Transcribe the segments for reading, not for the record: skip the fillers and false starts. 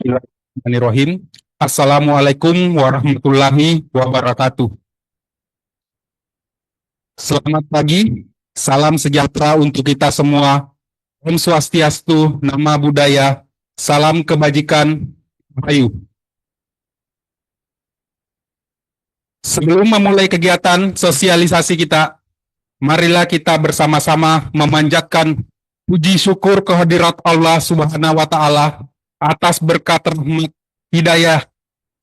Bismillahirrahmanirrahim. Assalamualaikum warahmatullahi wabarakatuh. Selamat pagi, salam sejahtera untuk kita semua. Om Swastiastu, Nama Budaya, salam kebajikan, Rahayu. Sebelum memulai kegiatan sosialisasi kita, marilah kita bersama-sama memanjatkan puji syukur kehadirat Allah Subhanahu wa Ta'ala atas berkat rahmat, hidayah,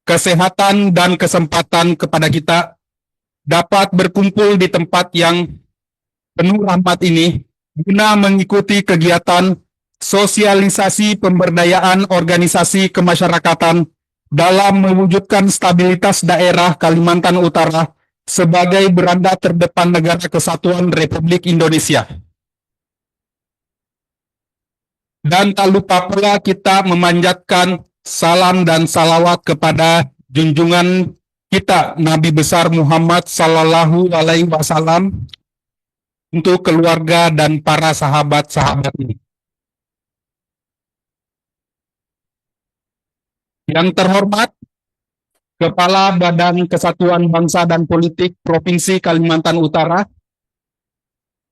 kesehatan, dan kesempatan kepada kita dapat berkumpul di tempat yang penuh rahmat ini guna mengikuti kegiatan sosialisasi pemberdayaan organisasi kemasyarakatan dalam mewujudkan stabilitas daerah Kalimantan Utara sebagai beranda terdepan negara kesatuan Republik Indonesia. Dan tak lupa pula kita memanjatkan salam dan salawat kepada junjungan kita Nabi besar Muhammad Sallallahu Alaihi Wasallam untuk keluarga dan para sahabat-sahabat ini. Yang terhormat Kepala Badan Kesatuan Bangsa dan Politik Provinsi Kalimantan Utara,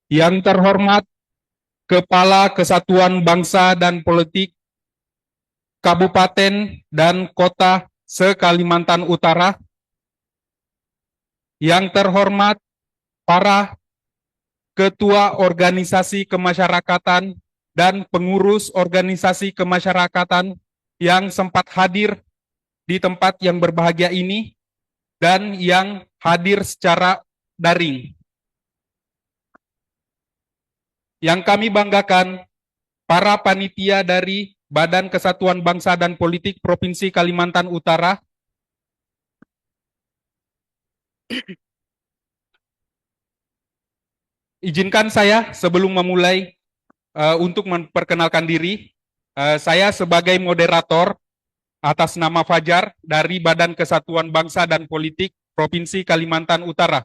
yang terhormat Kepala Kesatuan Bangsa dan Politik Kabupaten dan Kota se-Kalimantan Utara, yang terhormat para Ketua Organisasi Kemasyarakatan dan pengurus organisasi kemasyarakatan yang sempat hadir di tempat yang berbahagia ini dan yang hadir secara daring. Yang kami banggakan, para panitia dari Badan Kesatuan Bangsa dan Politik Provinsi Kalimantan Utara, izinkan saya sebelum memulai untuk memperkenalkan diri. Saya sebagai moderator atas nama Fajar dari Badan Kesatuan Bangsa dan Politik Provinsi Kalimantan Utara.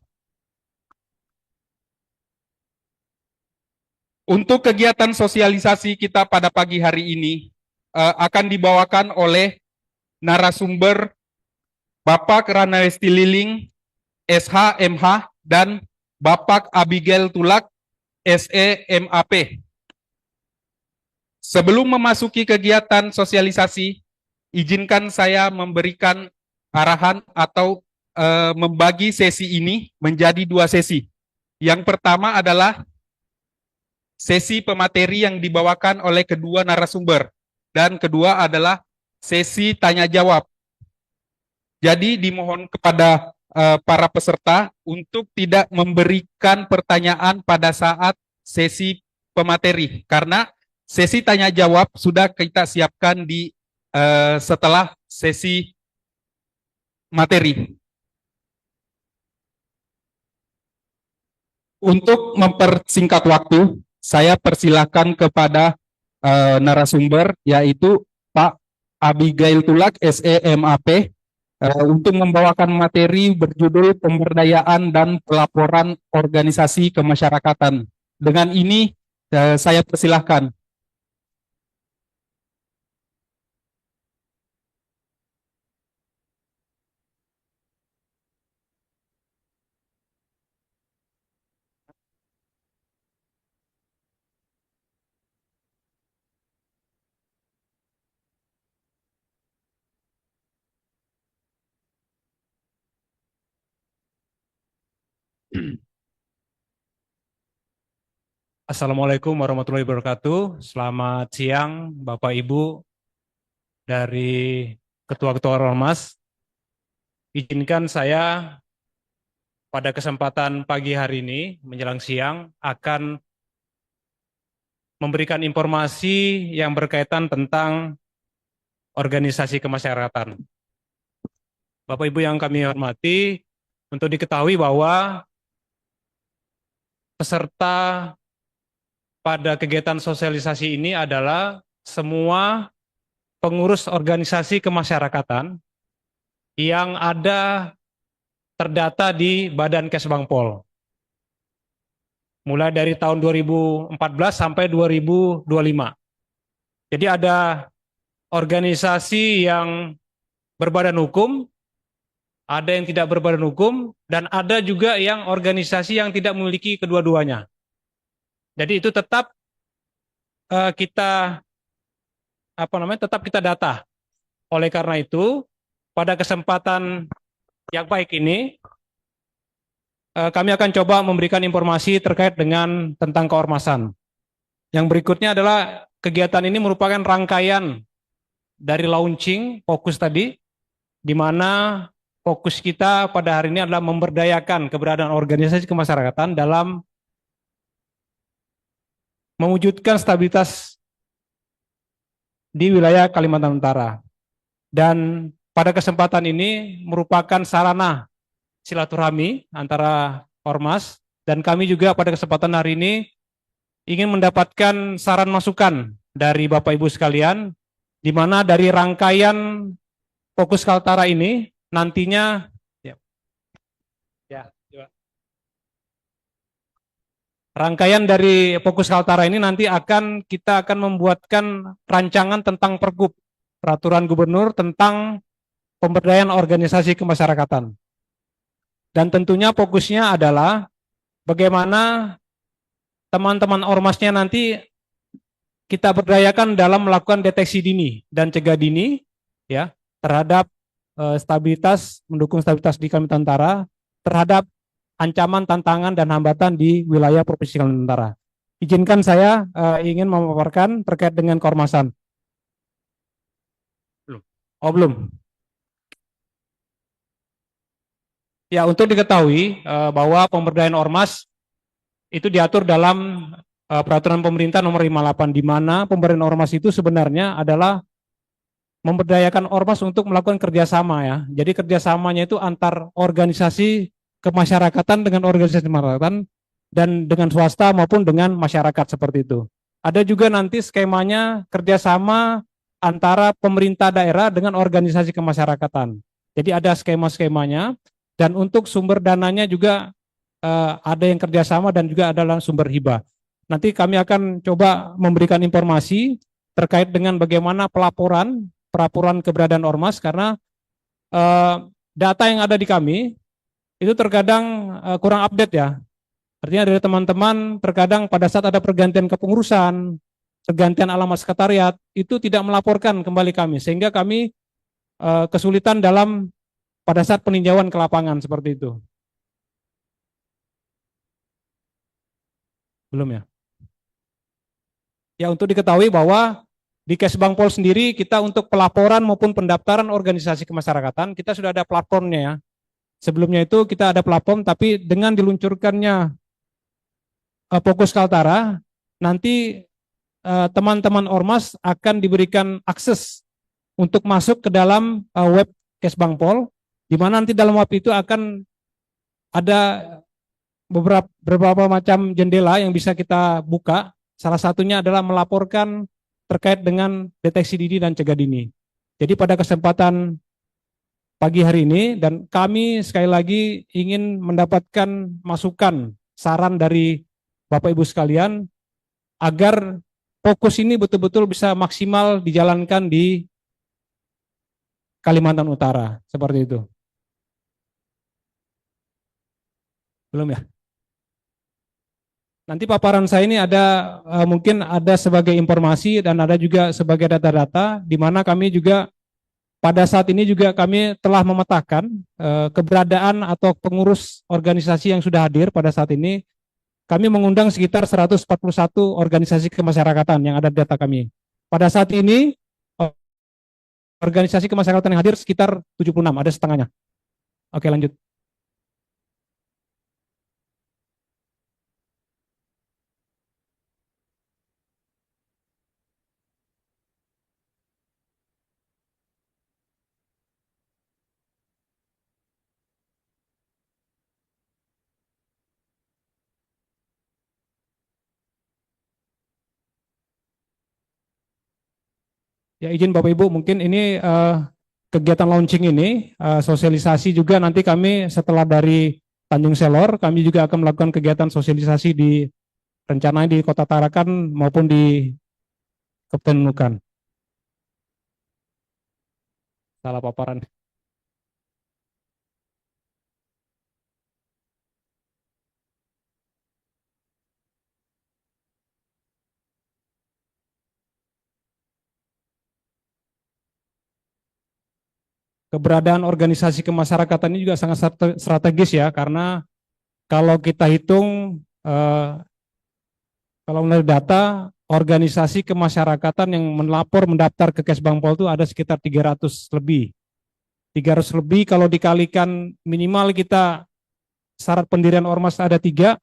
Untuk kegiatan sosialisasi kita pada pagi hari ini akan dibawakan oleh narasumber Bapak Ranawesti Liling, SH, MH, dan Bapak Abigail Tulak, SE, MAP. Sebelum memasuki kegiatan sosialisasi, izinkan saya memberikan arahan atau membagi sesi ini menjadi dua sesi. Yang pertama adalah sesi pemateri yang dibawakan oleh kedua narasumber, dan kedua adalah sesi tanya jawab. Jadi dimohon kepada para peserta untuk tidak memberikan pertanyaan pada saat sesi pemateri, karena sesi tanya jawab sudah kita siapkan di setelah sesi materi. Untuk mempersingkat waktu, saya persilahkan kepada narasumber, yaitu Pak Abigail Tulak, SE, MAP, untuk membawakan materi berjudul Pemberdayaan dan Pelaporan Organisasi Kemasyarakatan. Dengan ini saya persilahkan. Assalamualaikum warahmatullahi wabarakatuh. Selamat siang Bapak Ibu dari Ketua-Ketua Ormas. Izinkan saya pada kesempatan pagi hari ini menjelang siang akan memberikan informasi yang berkaitan tentang organisasi kemasyarakatan. Bapak Ibu yang kami hormati, untuk diketahui bahwa peserta pada kegiatan sosialisasi ini adalah semua pengurus organisasi kemasyarakatan yang ada terdata di Badan Kesbangpol. Mulai dari tahun 2014 sampai 2025. Jadi ada organisasi yang berbadan hukum, ada yang tidak berbadan hukum, dan ada juga yang organisasi yang tidak memiliki kedua-duanya. Jadi itu tetap kita tetap kita data. Oleh karena itu, pada kesempatan yang baik ini, kami akan coba memberikan informasi terkait dengan tentang keormasan. Yang berikutnya adalah kegiatan ini merupakan rangkaian dari launching fokus tadi, di mana fokus kita pada hari ini adalah memberdayakan keberadaan organisasi kemasyarakatan dalam mewujudkan stabilitas di wilayah Kalimantan Utara. Dan pada kesempatan ini merupakan sarana silaturahmi antara ormas, dan kami juga pada kesempatan hari ini ingin mendapatkan saran masukan dari Bapak Ibu sekalian, di mana dari rangkaian fokus Kaltara ini nantinya rangkaian dari fokus Kaltara ini nanti kita akan membuatkan rancangan tentang Pergub, peraturan gubernur tentang pemberdayaan organisasi kemasyarakatan. Dan tentunya fokusnya adalah bagaimana teman-teman ormasnya nanti kita berdayakan dalam melakukan deteksi dini dan cegah dini ya terhadap mendukung stabilitas di Kalimantan Utara, terhadap ancaman, tantangan, dan hambatan di wilayah Provinsi Kalimantan Utara. Izinkan saya ingin memaparkan terkait dengan keormasan. Belum. Oh, belum. Ya, untuk diketahui bahwa pemberdayaan ormas itu diatur dalam peraturan pemerintah nomor 58, di mana pemberdayaan ormas itu sebenarnya adalah memberdayakan ormas untuk melakukan kerjasama ya. Jadi kerjasamanya itu antar organisasi kemasyarakatan dengan organisasi kemasyarakatan dan dengan swasta maupun dengan masyarakat seperti itu. Ada juga nanti skemanya kerjasama antara pemerintah daerah dengan organisasi kemasyarakatan. Jadi ada skema-skemanya, dan untuk sumber dananya juga ada yang kerjasama dan juga adalah sumber hibah. Nanti kami akan coba memberikan informasi terkait dengan bagaimana pelaporan keberadaan ormas, karena data yang ada di kami itu terkadang kurang update ya. Artinya dari teman-teman terkadang pada saat ada pergantian kepengurusan, pergantian alamat sekretariat, itu tidak melaporkan kembali kami, sehingga kami kesulitan pada saat peninjauan ke lapangan seperti itu. Belum ya? Ya, untuk diketahui bahwa di Kesbangpol sendiri kita untuk pelaporan maupun pendaftaran organisasi kemasyarakatan kita sudah ada platformnya ya. Sebelumnya itu kita ada platform, tapi dengan diluncurkannya fokus Kaltara, nanti teman-teman ormas akan diberikan akses untuk masuk ke dalam web Kesbangpol, di mana nanti dalam web itu akan ada beberapa macam jendela yang bisa kita buka. Salah satunya adalah melaporkan terkait dengan deteksi dini dan cegah dini. Jadi pada kesempatan pagi hari ini, dan kami sekali lagi ingin mendapatkan masukan, saran dari Bapak Ibu sekalian, agar fokus ini betul-betul bisa maksimal dijalankan di Kalimantan Utara, seperti itu. Belum ya? Nanti paparan saya ini ada mungkin ada sebagai informasi dan ada juga sebagai data-data, di mana kami juga pada saat ini juga kami telah memetakan keberadaan atau pengurus organisasi yang sudah hadir pada saat ini. Kami mengundang sekitar 141 organisasi kemasyarakatan yang ada di data kami. Pada saat ini organisasi kemasyarakatan yang hadir sekitar 76, ada setengahnya. Oke, lanjut. Ya, izin Bapak Ibu, mungkin ini kegiatan launching ini, sosialisasi juga nanti kami setelah dari Tanjung Selor, kami juga akan melakukan kegiatan sosialisasi di rencananya di Kota Tarakan maupun di Kabupaten Nunukan. salah paparan. Keberadaan organisasi kemasyarakatan ini juga sangat strategis ya, karena kalau kita hitung kalau menurut data organisasi kemasyarakatan yang melapor mendaftar ke Kesbangpol itu ada sekitar 300 lebih. 300 lebih kalau dikalikan minimal kita syarat pendirian ormas ada 3.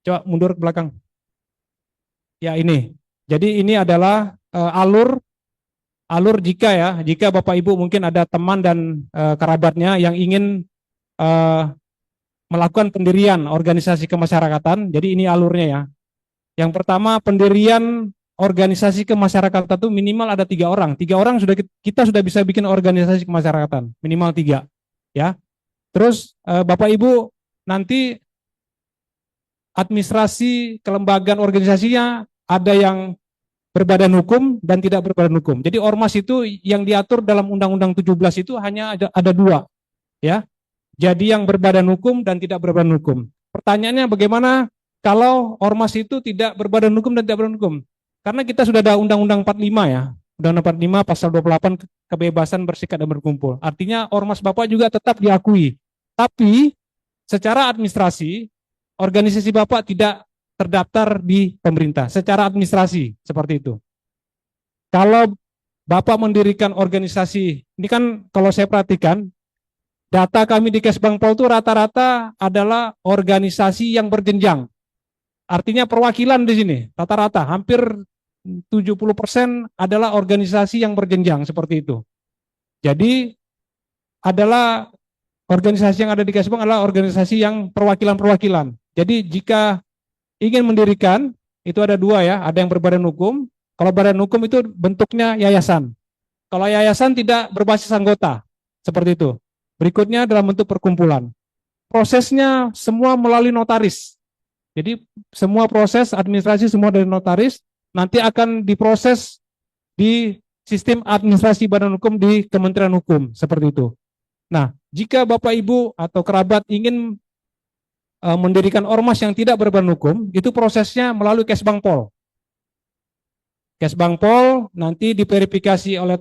Coba mundur ke belakang. Ya ini. Jadi ini adalah alur jika Bapak Ibu mungkin ada teman dan kerabatnya yang ingin melakukan pendirian organisasi kemasyarakatan. Jadi ini alurnya ya. Yang pertama, pendirian organisasi kemasyarakatan itu minimal ada 3 orang. 3 orang kita sudah bisa bikin organisasi kemasyarakatan, minimal 3 ya. Terus Bapak Ibu nanti administrasi kelembagaan organisasinya ada yang berbadan hukum dan tidak berbadan hukum. Jadi ormas itu yang diatur dalam Undang-Undang 17 itu hanya ada 2 ya. Jadi yang berbadan hukum dan tidak berbadan hukum. Pertanyaannya bagaimana kalau ormas itu tidak berbadan hukum dan tidak berbadan hukum? Karena kita sudah ada Undang-Undang 45 ya. Undang-Undang 45 pasal 28 kebebasan bersikap dan berkumpul. Artinya ormas Bapak juga tetap diakui. Tapi secara administrasi organisasi Bapak tidak terdaftar di pemerintah. Secara administrasi seperti itu. Kalau Bapak mendirikan organisasi, ini kan kalau saya perhatikan data kami di Kesbangpol itu rata-rata adalah organisasi yang berjenjang. Artinya perwakilan di sini, rata-rata hampir 70% adalah organisasi yang berjenjang seperti itu. Jadi adalah organisasi yang ada di Kesbang adalah organisasi yang perwakilan-perwakilan. Jadi jika ingin mendirikan, itu ada 2 ya, ada yang berbadan hukum. Kalau badan hukum itu bentuknya yayasan. Kalau yayasan tidak berbasis anggota, seperti itu. Berikutnya dalam bentuk perkumpulan. Prosesnya semua melalui notaris. Jadi semua proses administrasi semua dari notaris, nanti akan diproses di sistem administrasi badan hukum di Kementerian Hukum, seperti itu. Nah, jika Bapak Ibu atau kerabat ingin mendirikan ormas yang tidak berbadan hukum, itu prosesnya melalui Kesbangpol. Kesbangpol nanti diverifikasi oleh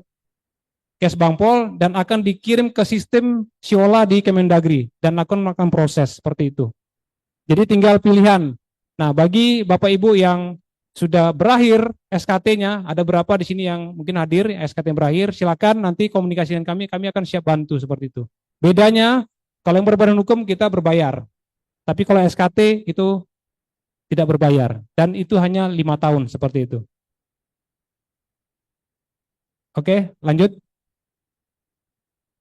Kesbangpol dan akan dikirim ke sistem Siola di Kemendagri dan akan melakukan proses seperti itu. Jadi tinggal pilihan. Nah, bagi Bapak Ibu yang sudah berakhir SKT-nya, ada berapa di sini yang mungkin hadir SKT yang berakhir, silakan nanti komunikasi dengan kami akan siap bantu seperti itu. Bedanya kalau yang berbadan hukum kita berbayar. Tapi kalau SKT itu tidak berbayar dan itu hanya 5 tahun seperti itu. Oke, lanjut.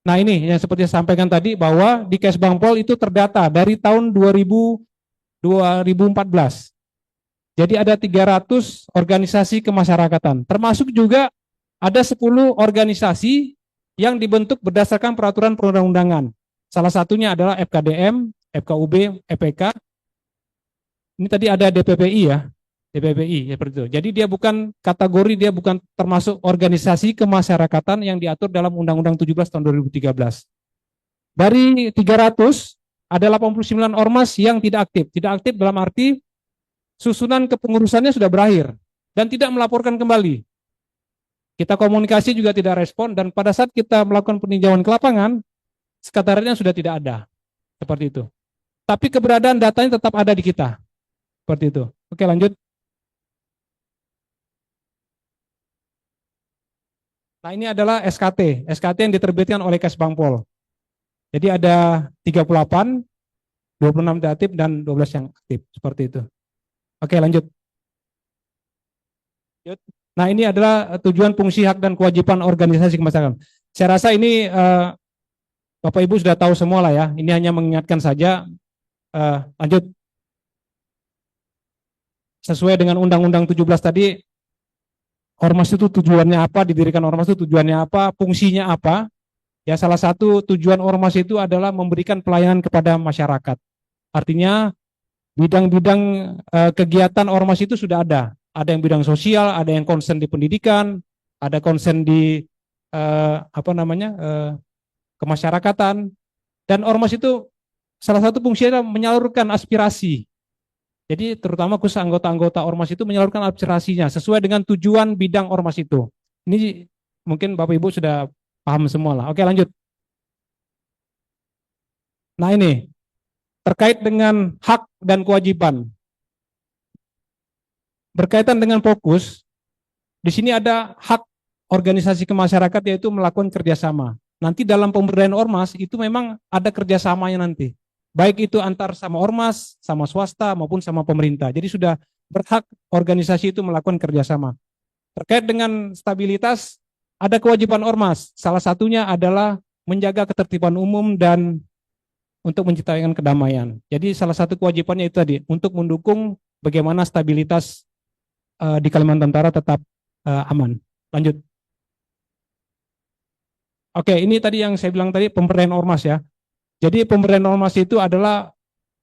Nah ini yang seperti saya sampaikan tadi bahwa di Kesbangpol itu terdata dari tahun 2014. Jadi ada 300 organisasi kemasyarakatan. Termasuk juga ada 10 organisasi yang dibentuk berdasarkan peraturan perundang-undangan. Salah satunya adalah FKDM, FKUB, EPK. Ini tadi ada DPPI ya. DPPI seperti itu. Jadi dia bukan kategori, dia bukan termasuk organisasi kemasyarakatan yang diatur dalam Undang-Undang 17 tahun 2013. Dari 300 ada 89 ormas yang tidak aktif. Tidak aktif dalam arti susunan kepengurusannya sudah berakhir dan tidak melaporkan kembali. Kita komunikasi juga tidak respon dan pada saat kita melakukan peninjauan ke lapangan, sekretariatnya sudah tidak ada. Seperti itu. Tapi keberadaan datanya tetap ada di kita. Seperti itu. Oke, lanjut. Nah, ini adalah SKT. SKT yang diterbitkan oleh Kesbangpol. Jadi ada 38, 26 tidak aktif dan 12 yang aktif. Seperti itu. Oke, lanjut. Nah, ini adalah tujuan, fungsi, hak, dan kewajiban organisasi kemasyarakatan. Saya rasa ini Bapak Ibu sudah tahu semua lah ya. Ini hanya mengingatkan saja. Lanjut. Sesuai dengan Undang-Undang 17 tadi, ormas itu tujuannya apa, didirikan ormas itu tujuannya apa, fungsinya apa. Ya, salah satu tujuan ormas itu adalah memberikan pelayanan kepada masyarakat. Artinya bidang-bidang kegiatan ormas itu sudah ada. Ada yang bidang sosial, ada yang konsen di pendidikan, ada konsen di kemasyarakatan, dan ormas itu salah satu fungsinya adalah menyalurkan aspirasi. Jadi terutama khusus anggota-anggota ormas itu menyalurkan aspirasinya sesuai dengan tujuan bidang ormas itu. Ini mungkin Bapak Ibu sudah paham semua lah. Oke, lanjut. Nah, ini terkait dengan hak dan kewajiban. Berkaitan dengan fokus, di sini ada hak organisasi kemasyarakatan yaitu melakukan kerjasama. Nanti dalam pemberdayaan ormas itu memang ada kerjasamanya nanti. Baik itu antar sama ormas, sama swasta maupun sama pemerintah. Jadi sudah berhak organisasi itu melakukan kerjasama. Terkait dengan stabilitas, ada kewajiban ormas. Salah satunya adalah menjaga ketertiban umum dan untuk menciptakan kedamaian. Jadi salah satu kewajibannya itu tadi, untuk mendukung bagaimana stabilitas di Kalimantan Utara tetap aman. Lanjut. Oke, ini tadi yang saya bilang tadi pemberdayaan ormas ya. Jadi pemberdayaan ormas itu adalah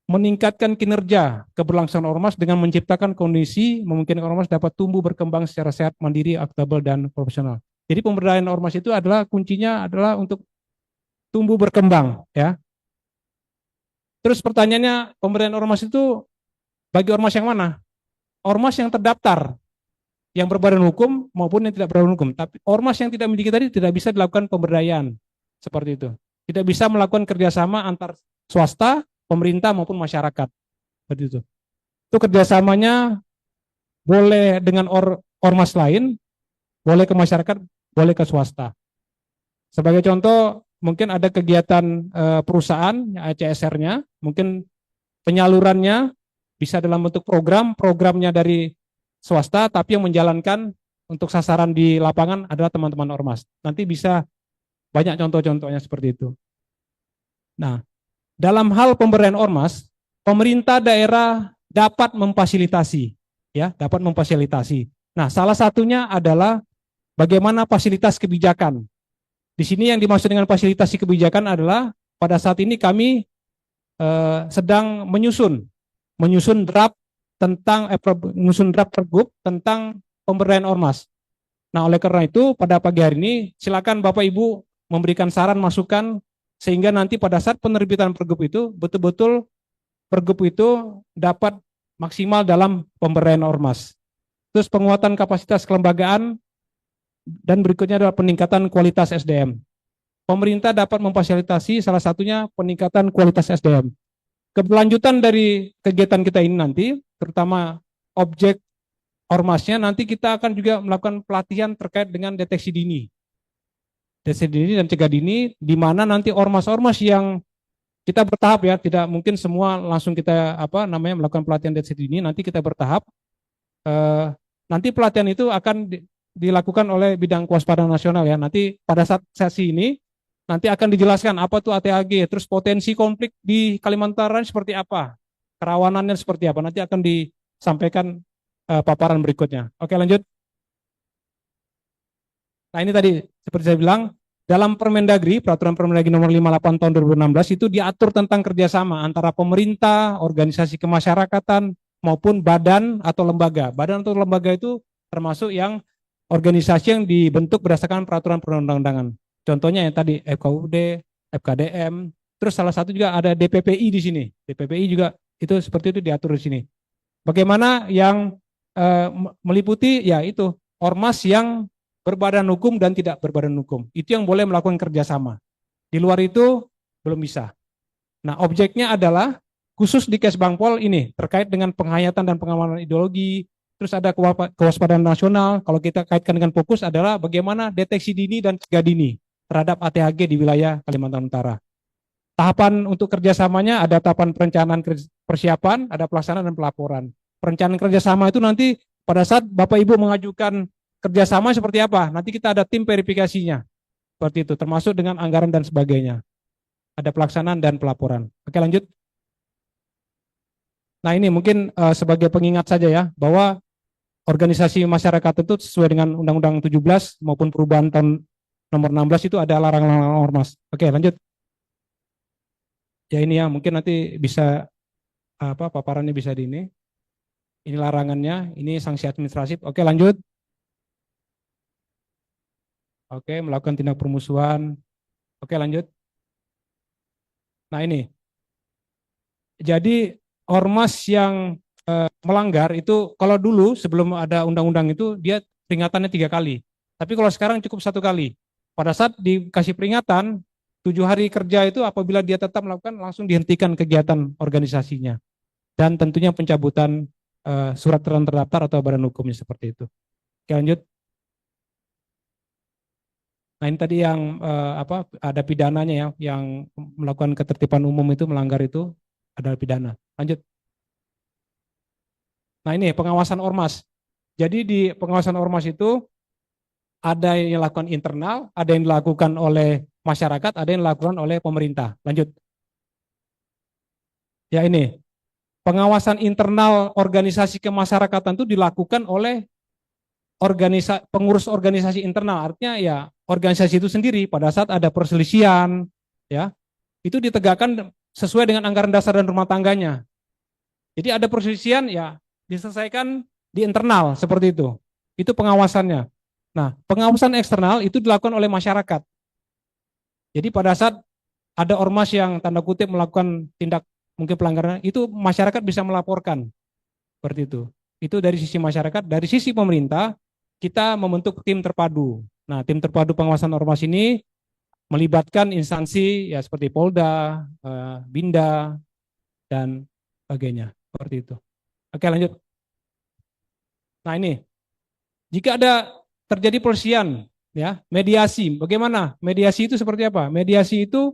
meningkatkan kinerja keberlangsungan ormas dengan menciptakan kondisi memungkinkan ormas dapat tumbuh berkembang secara sehat, mandiri, akuntabel, dan profesional. Jadi pemberdayaan ormas itu adalah kuncinya adalah untuk tumbuh berkembang ya. Terus pertanyaannya, pemberdayaan ormas itu bagi ormas yang mana? Ormas yang terdaftar, yang berbadan hukum maupun yang tidak berbadan hukum. Tapi ormas yang tidak memiliki tadi tidak bisa dilakukan pemberdayaan seperti itu. Tidak bisa melakukan kerjasama antar swasta, pemerintah maupun masyarakat. Seperti itu. Itu kerjasamanya boleh dengan ormas lain, boleh ke masyarakat, boleh ke swasta. Sebagai contoh, mungkin ada kegiatan perusahaan, CSR-nya, mungkin penyalurannya bisa dalam bentuk programnya dari swasta, tapi yang menjalankan untuk sasaran di lapangan adalah teman-teman ormas. Nanti bisa banyak contoh-contohnya seperti itu. Nah, dalam hal pemberdayaan ormas, pemerintah daerah dapat memfasilitasi, ya, dapat memfasilitasi. Nah, salah satunya adalah bagaimana fasilitas kebijakan. Di sini yang dimaksud dengan fasilitasi kebijakan adalah pada saat ini kami sedang menyusun draft tentang menyusun draft pergub tentang pemberdayaan ormas. Nah, oleh karena itu pada pagi hari ini silakan Bapak Ibu memberikan saran masukan sehingga nanti pada saat penerbitan pergub itu betul-betul pergub itu dapat maksimal dalam pemberdayaan ormas. Terus penguatan kapasitas kelembagaan dan berikutnya adalah peningkatan kualitas SDM. Pemerintah dapat memfasilitasi salah satunya peningkatan kualitas SDM. Keberlanjutan dari kegiatan kita ini nanti, terutama objek ormasnya, nanti kita akan juga melakukan pelatihan terkait dengan deteksi dini. Deteksi dini dan cegah dini, di mana nanti ormas-ormas yang kita bertahap ya, tidak mungkin semua langsung kita melakukan pelatihan deteksi dini, nanti kita bertahap. Nanti pelatihan itu akan dilakukan oleh bidang kewaspadaan nasional ya. Nanti pada saat sesi ini nanti akan dijelaskan apa tuh ATAG, terus potensi konflik di Kalimantan Utara seperti apa, kerawanannya seperti apa. Nanti akan disampaikan paparan berikutnya. Oke, lanjut. Nah, ini tadi seperti saya bilang, dalam Permendagri, Peraturan Permendagri nomor 58 tahun 2016 itu diatur tentang kerjasama antara pemerintah, organisasi kemasyarakatan, maupun badan atau lembaga. Badan atau lembaga itu termasuk yang organisasi yang dibentuk berdasarkan peraturan perundang-undangan. Contohnya yang tadi FKUD, FKDM, terus salah satu juga ada DPPI di sini. DPPI juga itu seperti itu diatur di sini. Bagaimana yang meliputi ya itu ormas yang berbadan hukum dan tidak berbadan hukum. Itu yang boleh melakukan kerjasama. Di luar itu belum bisa. Nah, objeknya adalah khusus di Kesbangpol ini terkait dengan penghayatan dan pengamalan ideologi. Terus ada kewaspadaan nasional. Kalau kita kaitkan dengan fokus adalah bagaimana deteksi dini dan cegah dini terhadap ATHG di wilayah Kalimantan Utara. Tahapan untuk kerjasamanya ada tahapan perencanaan persiapan, ada pelaksanaan dan pelaporan. Perencanaan kerjasama itu nanti pada saat Bapak Ibu mengajukan kerjasama seperti apa, nanti kita ada tim verifikasinya. Seperti itu, termasuk dengan anggaran dan sebagainya. Ada pelaksanaan dan pelaporan. Oke, lanjut. Nah, ini mungkin sebagai pengingat saja ya, bahwa organisasi masyarakat itu sesuai dengan Undang-Undang 17 maupun perubahan tahun nomor 16 itu ada larangan-larangan ormas. Oke, lanjut. Ya ini ya, mungkin nanti bisa paparannya bisa di ini. Ini larangannya, ini sanksi administratif. Oke, lanjut. Oke, melakukan tindak permusuhan. Oke, lanjut. Nah, ini. Jadi ormas yang melanggar itu kalau dulu sebelum ada undang-undang itu dia peringatannya 3 kali. Tapi kalau sekarang cukup 1 kali. Pada saat dikasih peringatan 7 hari kerja itu apabila dia tetap melakukan langsung dihentikan kegiatan organisasinya dan tentunya pencabutan surat terdaftar atau badan hukumnya seperti itu. Oke, lanjut. Nah ini tadi yang apa ada pidananya ya, yang melakukan ketertiban umum itu melanggar itu ada pidana. Lanjut. Nah ini pengawasan ormas. Jadi di pengawasan ormas itu ada yang dilakukan internal, ada yang dilakukan oleh masyarakat, ada yang dilakukan oleh pemerintah. Lanjut. Ya ini pengawasan internal organisasi kemasyarakatan itu dilakukan oleh pengurus organisasi internal, artinya ya organisasi itu sendiri pada saat ada perselisihan ya itu ditegakkan sesuai dengan anggaran dasar dan rumah tangganya. Jadi ada perselisihan ya diselesaikan di internal seperti itu. Itu pengawasannya. Nah, pengawasan eksternal itu dilakukan oleh masyarakat. Jadi pada saat ada ormas yang tanda kutip melakukan tindak mungkin pelanggaran, itu masyarakat bisa melaporkan seperti itu. Itu dari sisi masyarakat, dari sisi pemerintah kita membentuk tim terpadu. Nah, tim terpadu pengawasan ormas ini melibatkan instansi ya seperti Polda, Binda, dan sebagainya. Seperti itu. Oke, lanjut. Nah, ini jika ada terjadi perselisihan, ya mediasi. Bagaimana? Mediasi itu seperti apa? Mediasi itu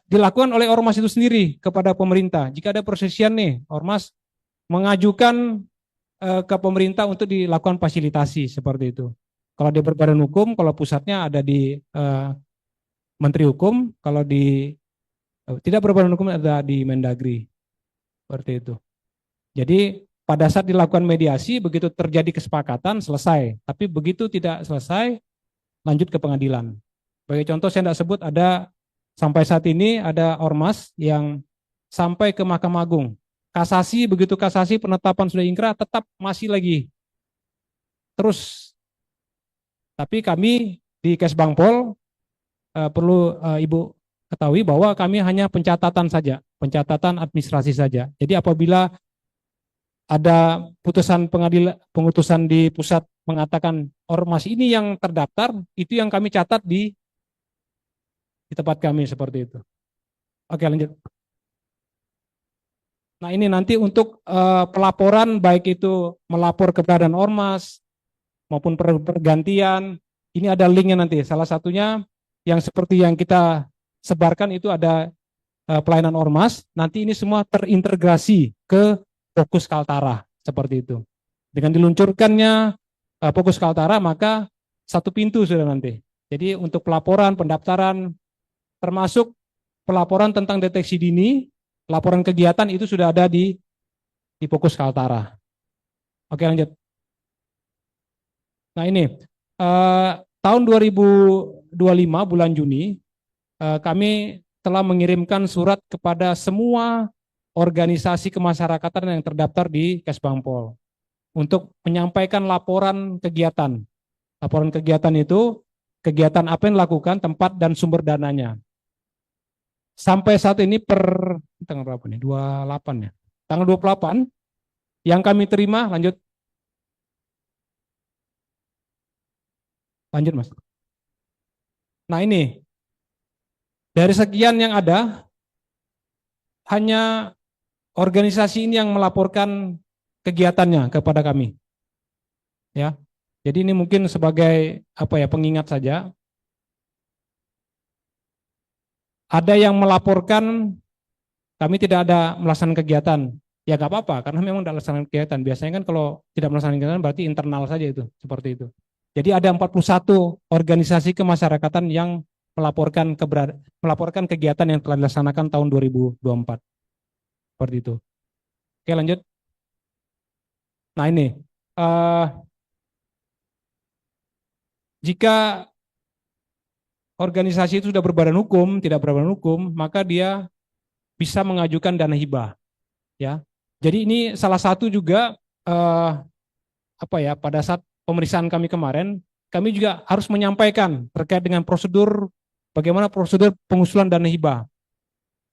dilakukan oleh ormas itu sendiri kepada pemerintah. Jika ada perselisihan nih, ormas mengajukan ke pemerintah untuk dilakukan fasilitasi seperti itu. Kalau di berbadan hukum, kalau pusatnya ada di Menteri Hukum, kalau di tidak berbadan hukum ada di Mendagri. Seperti itu. Jadi pada saat dilakukan mediasi, begitu terjadi kesepakatan, selesai. Tapi begitu tidak selesai, lanjut ke pengadilan. Sebagai contoh saya tidak sebut ada, sampai saat ini ada ormas yang sampai ke Mahkamah Agung. Kasasi, begitu kasasi penetapan sudah ingkrah, tetap masih lagi. Terus. Tapi kami di Kesbangpol perlu Ibu ketahui bahwa kami hanya pencatatan saja, pencatatan administrasi saja. Jadi apabila ada putusan pengutusan di pusat mengatakan ormas ini yang terdaftar, itu yang kami catat di tempat kami seperti itu. Oke, lanjut. Nah ini nanti untuk pelaporan baik itu melapor ke badan ormas maupun pergantian, ini ada linknya nanti. Salah satunya yang seperti yang kita sebarkan itu ada pelayanan ormas, nanti ini semua terintegrasi ke Fokus Kaltara, seperti itu. Dengan diluncurkannya Fokus Kaltara, maka satu pintu sudah nanti. Jadi untuk pelaporan, pendaftaran, termasuk pelaporan tentang deteksi dini, laporan kegiatan itu sudah ada di Fokus Kaltara. Oke, lanjut. Nah ini, tahun 2025 bulan Juni, kami telah mengirimkan surat kepada semua organisasi kemasyarakatan yang terdaftar di Kesbangpol untuk menyampaikan laporan kegiatan. Laporan kegiatan itu, kegiatan apa yang dilakukan, tempat dan sumber dananya. Sampai saat ini tanggal berapa nih? 28 ya. Tanggal 28 yang kami terima, lanjut. Lanjut, Mas. Nah, ini dari sekian yang ada hanya organisasi ini yang melaporkan kegiatannya kepada kami. Ya. Jadi ini mungkin sebagai apa ya, pengingat saja. Ada yang melaporkan kami tidak ada melaksanakan kegiatan. Ya nggak apa-apa, karena memang tidak melaksanakan kegiatan. Biasanya kan kalau tidak melaksanakan kegiatan berarti internal saja itu, seperti itu. Jadi ada 41 organisasi kemasyarakatan yang melaporkan kegiatan yang telah dilaksanakan tahun 2024. Seperti itu. Oke, lanjut. Nah ini, jika organisasi itu sudah berbadan hukum, tidak berbadan hukum, maka dia bisa mengajukan dana hibah. Ya, jadi ini salah satu juga apa ya, pada saat pemeriksaan kami kemarin kami juga harus menyampaikan terkait dengan prosedur, bagaimana prosedur pengusulan dana hibah.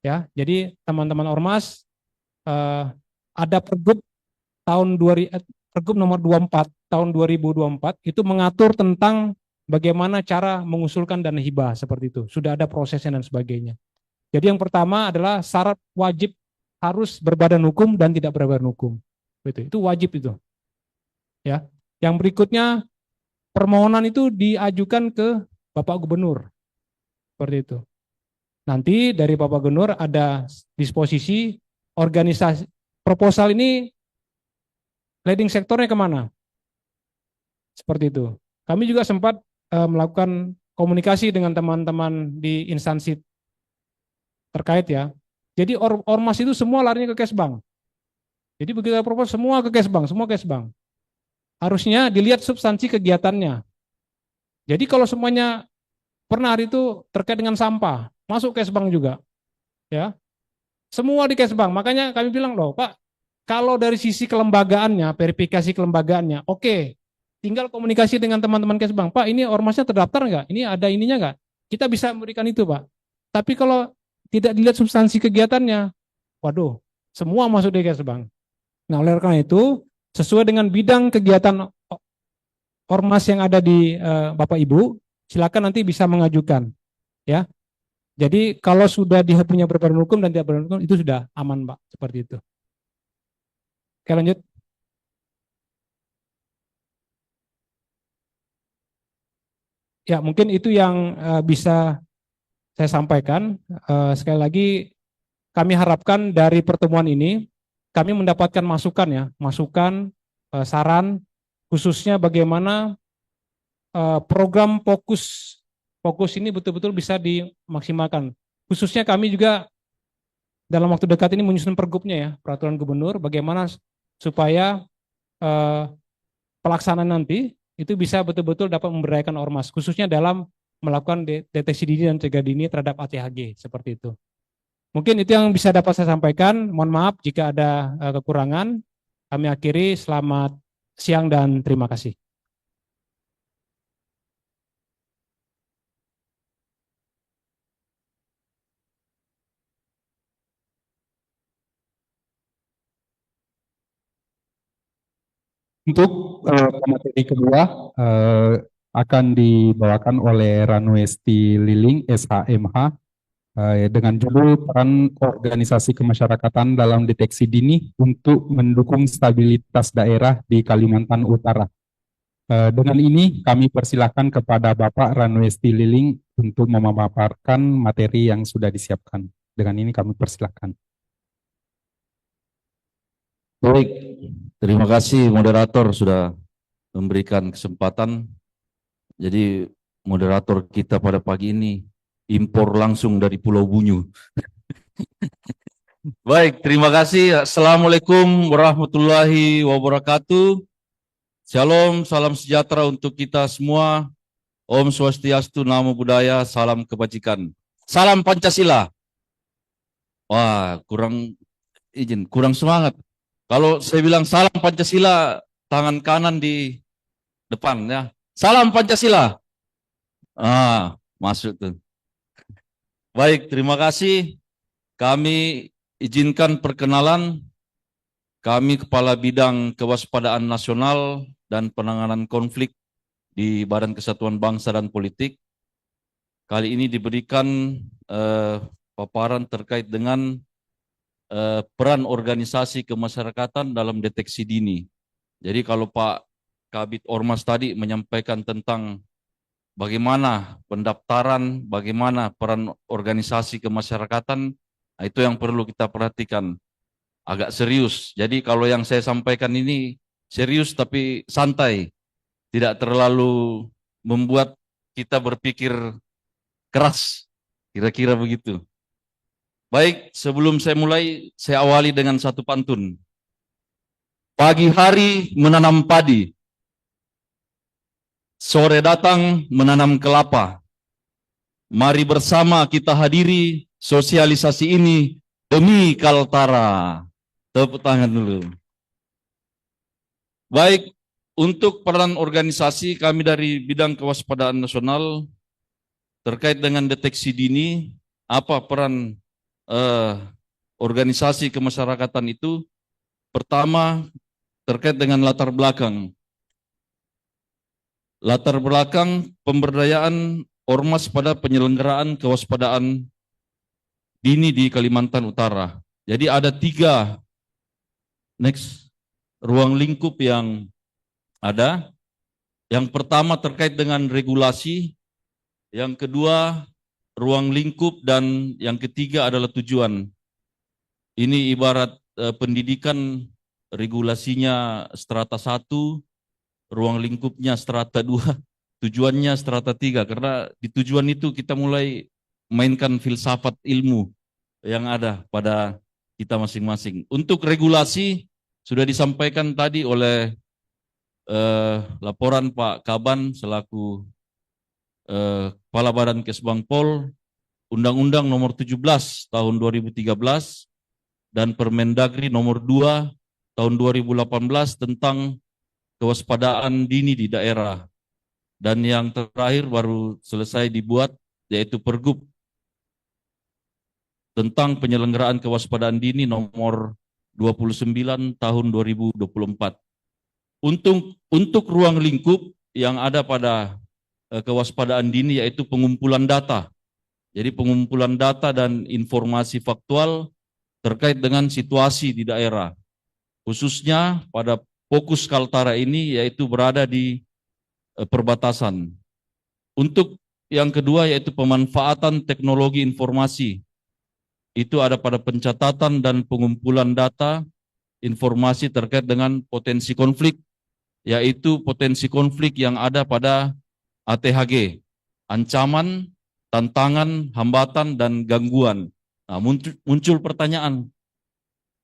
Ya, jadi teman-teman ormas, ada Pergub tahun 2000, Pergub nomor 24 tahun 2024 itu mengatur tentang bagaimana cara mengusulkan dana hibah seperti itu. Sudah ada prosesnya dan sebagainya. Jadi yang pertama adalah syarat wajib harus berbadan hukum dan tidak berbadan hukum. Itu wajib itu. Ya. Yang berikutnya permohonan itu diajukan ke Bapak Gubernur. Seperti itu. Nanti dari Bapak Gubernur ada disposisi organisasi proposal ini leading sektornya kemana? Seperti itu. Kami juga sempat melakukan komunikasi dengan teman-teman di instansi terkait ya. Jadi ormas itu semua larinya ke Kesbang. Jadi begitu ada proposal semua ke Kesbang, semua Kesbang. Harusnya dilihat substansi kegiatannya. Jadi kalau semuanya pernah hari itu terkait dengan sampah, masuk Kesbang juga. Ya. Semua di Kesbang. Makanya kami bilang loh, Pak, kalau dari sisi kelembagaannya, verifikasi kelembagaannya, oke. Tinggal komunikasi dengan teman-teman Kesbang. Pak, ini ormasnya terdaftar nggak? Ini ada ininya nggak? Kita bisa memberikan itu, Pak. Tapi kalau tidak dilihat substansi kegiatannya, waduh, semua masuk di Kesbang. Nah, oleh karena itu, sesuai dengan bidang kegiatan ormas yang ada di Bapak Ibu, silakan nanti bisa mengajukan. Ya. Jadi kalau sudah dia punya berbadan hukum dan tidak berbadan hukum, itu sudah aman, Pak. Seperti itu. Oke, lanjut. Ya, mungkin itu yang bisa saya sampaikan. Sekali lagi, kami harapkan dari pertemuan ini, kami mendapatkan masukan ya, masukan, saran, khususnya bagaimana program fokus ini betul-betul bisa dimaksimalkan. Khususnya kami juga dalam waktu dekat ini menyusun pergubnya ya, peraturan gubernur, bagaimana supaya pelaksanaan nanti itu bisa betul-betul dapat memberdayakan ormas, khususnya dalam melakukan deteksi dini dan cegah dini terhadap ATHG, seperti itu. Mungkin itu yang bisa dapat saya sampaikan. Mohon maaf jika ada kekurangan. Kami akhiri, selamat siang dan terima kasih. Untuk materi kedua akan dibawakan oleh Ranwesti Liling, SHMH, dengan judul Peran Organisasi Kemasyarakatan dalam Deteksi Dini untuk Mendukung Stabilitas Daerah di Kalimantan Utara. Dengan ini kami persilahkan kepada Bapak Ranwesti Liling untuk memaparkan materi yang sudah disiapkan. Dengan ini kami persilahkan. Baik, terima kasih moderator sudah memberikan kesempatan. Jadi moderator kita pada pagi ini impor langsung dari Pulau Bunyu. Baik, terima kasih. Assalamualaikum warahmatullahi wabarakatuh. Shalom, salam sejahtera untuk kita semua. Om Swastiastu, Namo Buddhaya, salam kebajikan. Salam Pancasila. Wah, kurang semangat. Kalau saya bilang salam Pancasila, tangan kanan di depan ya. Salam Pancasila. Masuk tuh. Baik, terima kasih. Kami izinkan perkenalan. Kami Kepala Bidang Kewaspadaan Nasional dan Penanganan Konflik di Badan Kesatuan Bangsa dan Politik. Kali ini diberikan paparan terkait dengan peran organisasi kemasyarakatan dalam deteksi dini. Jadi kalau Pak Kabid Ormas tadi menyampaikan tentang bagaimana pendaftaran, bagaimana peran organisasi kemasyarakatan, itu yang perlu kita perhatikan. Agak serius. Jadi kalau yang saya sampaikan ini serius tapi santai. Tidak terlalu membuat kita berpikir keras. Kira-kira begitu. Baik, sebelum saya mulai, saya awali dengan satu pantun. Pagi hari menanam padi, sore datang menanam kelapa. Mari bersama kita hadiri sosialisasi ini demi Kaltara. Tepuk tangan dulu. Baik, untuk peran organisasi, kami dari bidang kewaspadaan nasional terkait dengan deteksi dini, apa peran organisasi kemasyarakatan itu? Pertama, terkait dengan latar belakang. Latar belakang pemberdayaan ormas pada penyelenggaraan kewaspadaan dini di Kalimantan Utara. Jadi ada 3 ruang lingkup yang ada. Yang pertama terkait dengan regulasi, yang kedua ruang lingkup, dan yang ketiga adalah tujuan. Ini ibarat pendidikan, regulasinya strata 1, ruang lingkupnya strata 2, tujuannya strata 3. Karena di tujuan itu kita mulai mainkan filsafat ilmu yang ada pada kita masing-masing. Untuk regulasi sudah disampaikan tadi oleh laporan Pak Kaban selaku Kepala Badan Kesbangpol, Undang-Undang Nomor 17 Tahun 2013 dan Permendagri Nomor 2 Tahun 2018 tentang kewaspadaan dini di daerah. Dan yang terakhir baru selesai dibuat, yaitu Pergub tentang penyelenggaraan kewaspadaan dini Nomor 29 Tahun 2024. Untuk ruang lingkup yang ada pada kewaspadaan dini, yaitu pengumpulan data. Jadi pengumpulan data dan informasi faktual terkait dengan situasi di daerah. Khususnya pada fokus Kaltara ini, yaitu berada di perbatasan. Untuk yang kedua, yaitu pemanfaatan teknologi informasi. Itu ada pada pencatatan dan pengumpulan data informasi terkait dengan potensi konflik, yaitu potensi konflik yang ada pada ATHG, ancaman, tantangan, hambatan, dan gangguan. Nah, muncul pertanyaan,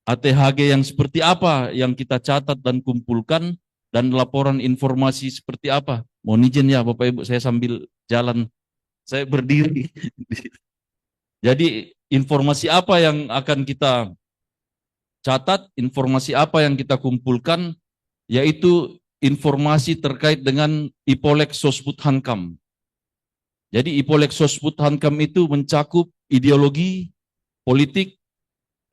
ATHG yang seperti apa yang kita catat dan kumpulkan, dan laporan informasi seperti apa? Mohon izin ya Bapak Ibu, saya sambil jalan, saya berdiri. Jadi informasi apa yang akan kita catat, informasi apa yang kita kumpulkan, yaitu informasi terkait dengan IPOLEK Sosbud Hankam. Jadi IPOLEK Sosbud Hankam itu mencakup ideologi, politik,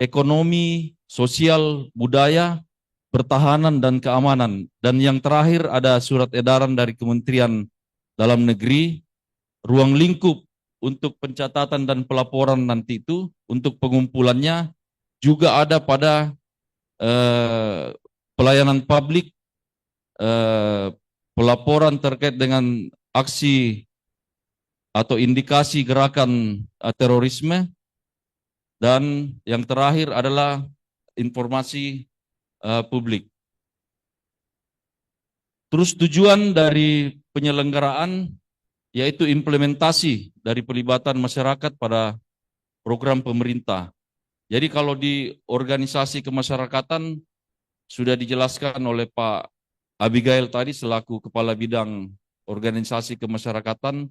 ekonomi, sosial, budaya, pertahanan, dan keamanan. Dan yang terakhir ada surat edaran dari Kementerian Dalam Negeri, ruang lingkup untuk pencatatan dan pelaporan nanti itu, untuk pengumpulannya juga ada pada pelayanan publik, pelaporan terkait dengan aksi atau indikasi gerakan terorisme, dan yang terakhir adalah informasi publik. Terus tujuan dari penyelenggaraan yaitu implementasi dari pelibatan masyarakat pada program pemerintah. Jadi kalau di organisasi kemasyarakatan sudah dijelaskan oleh Pak Abigail tadi selaku Kepala Bidang Organisasi Kemasyarakatan,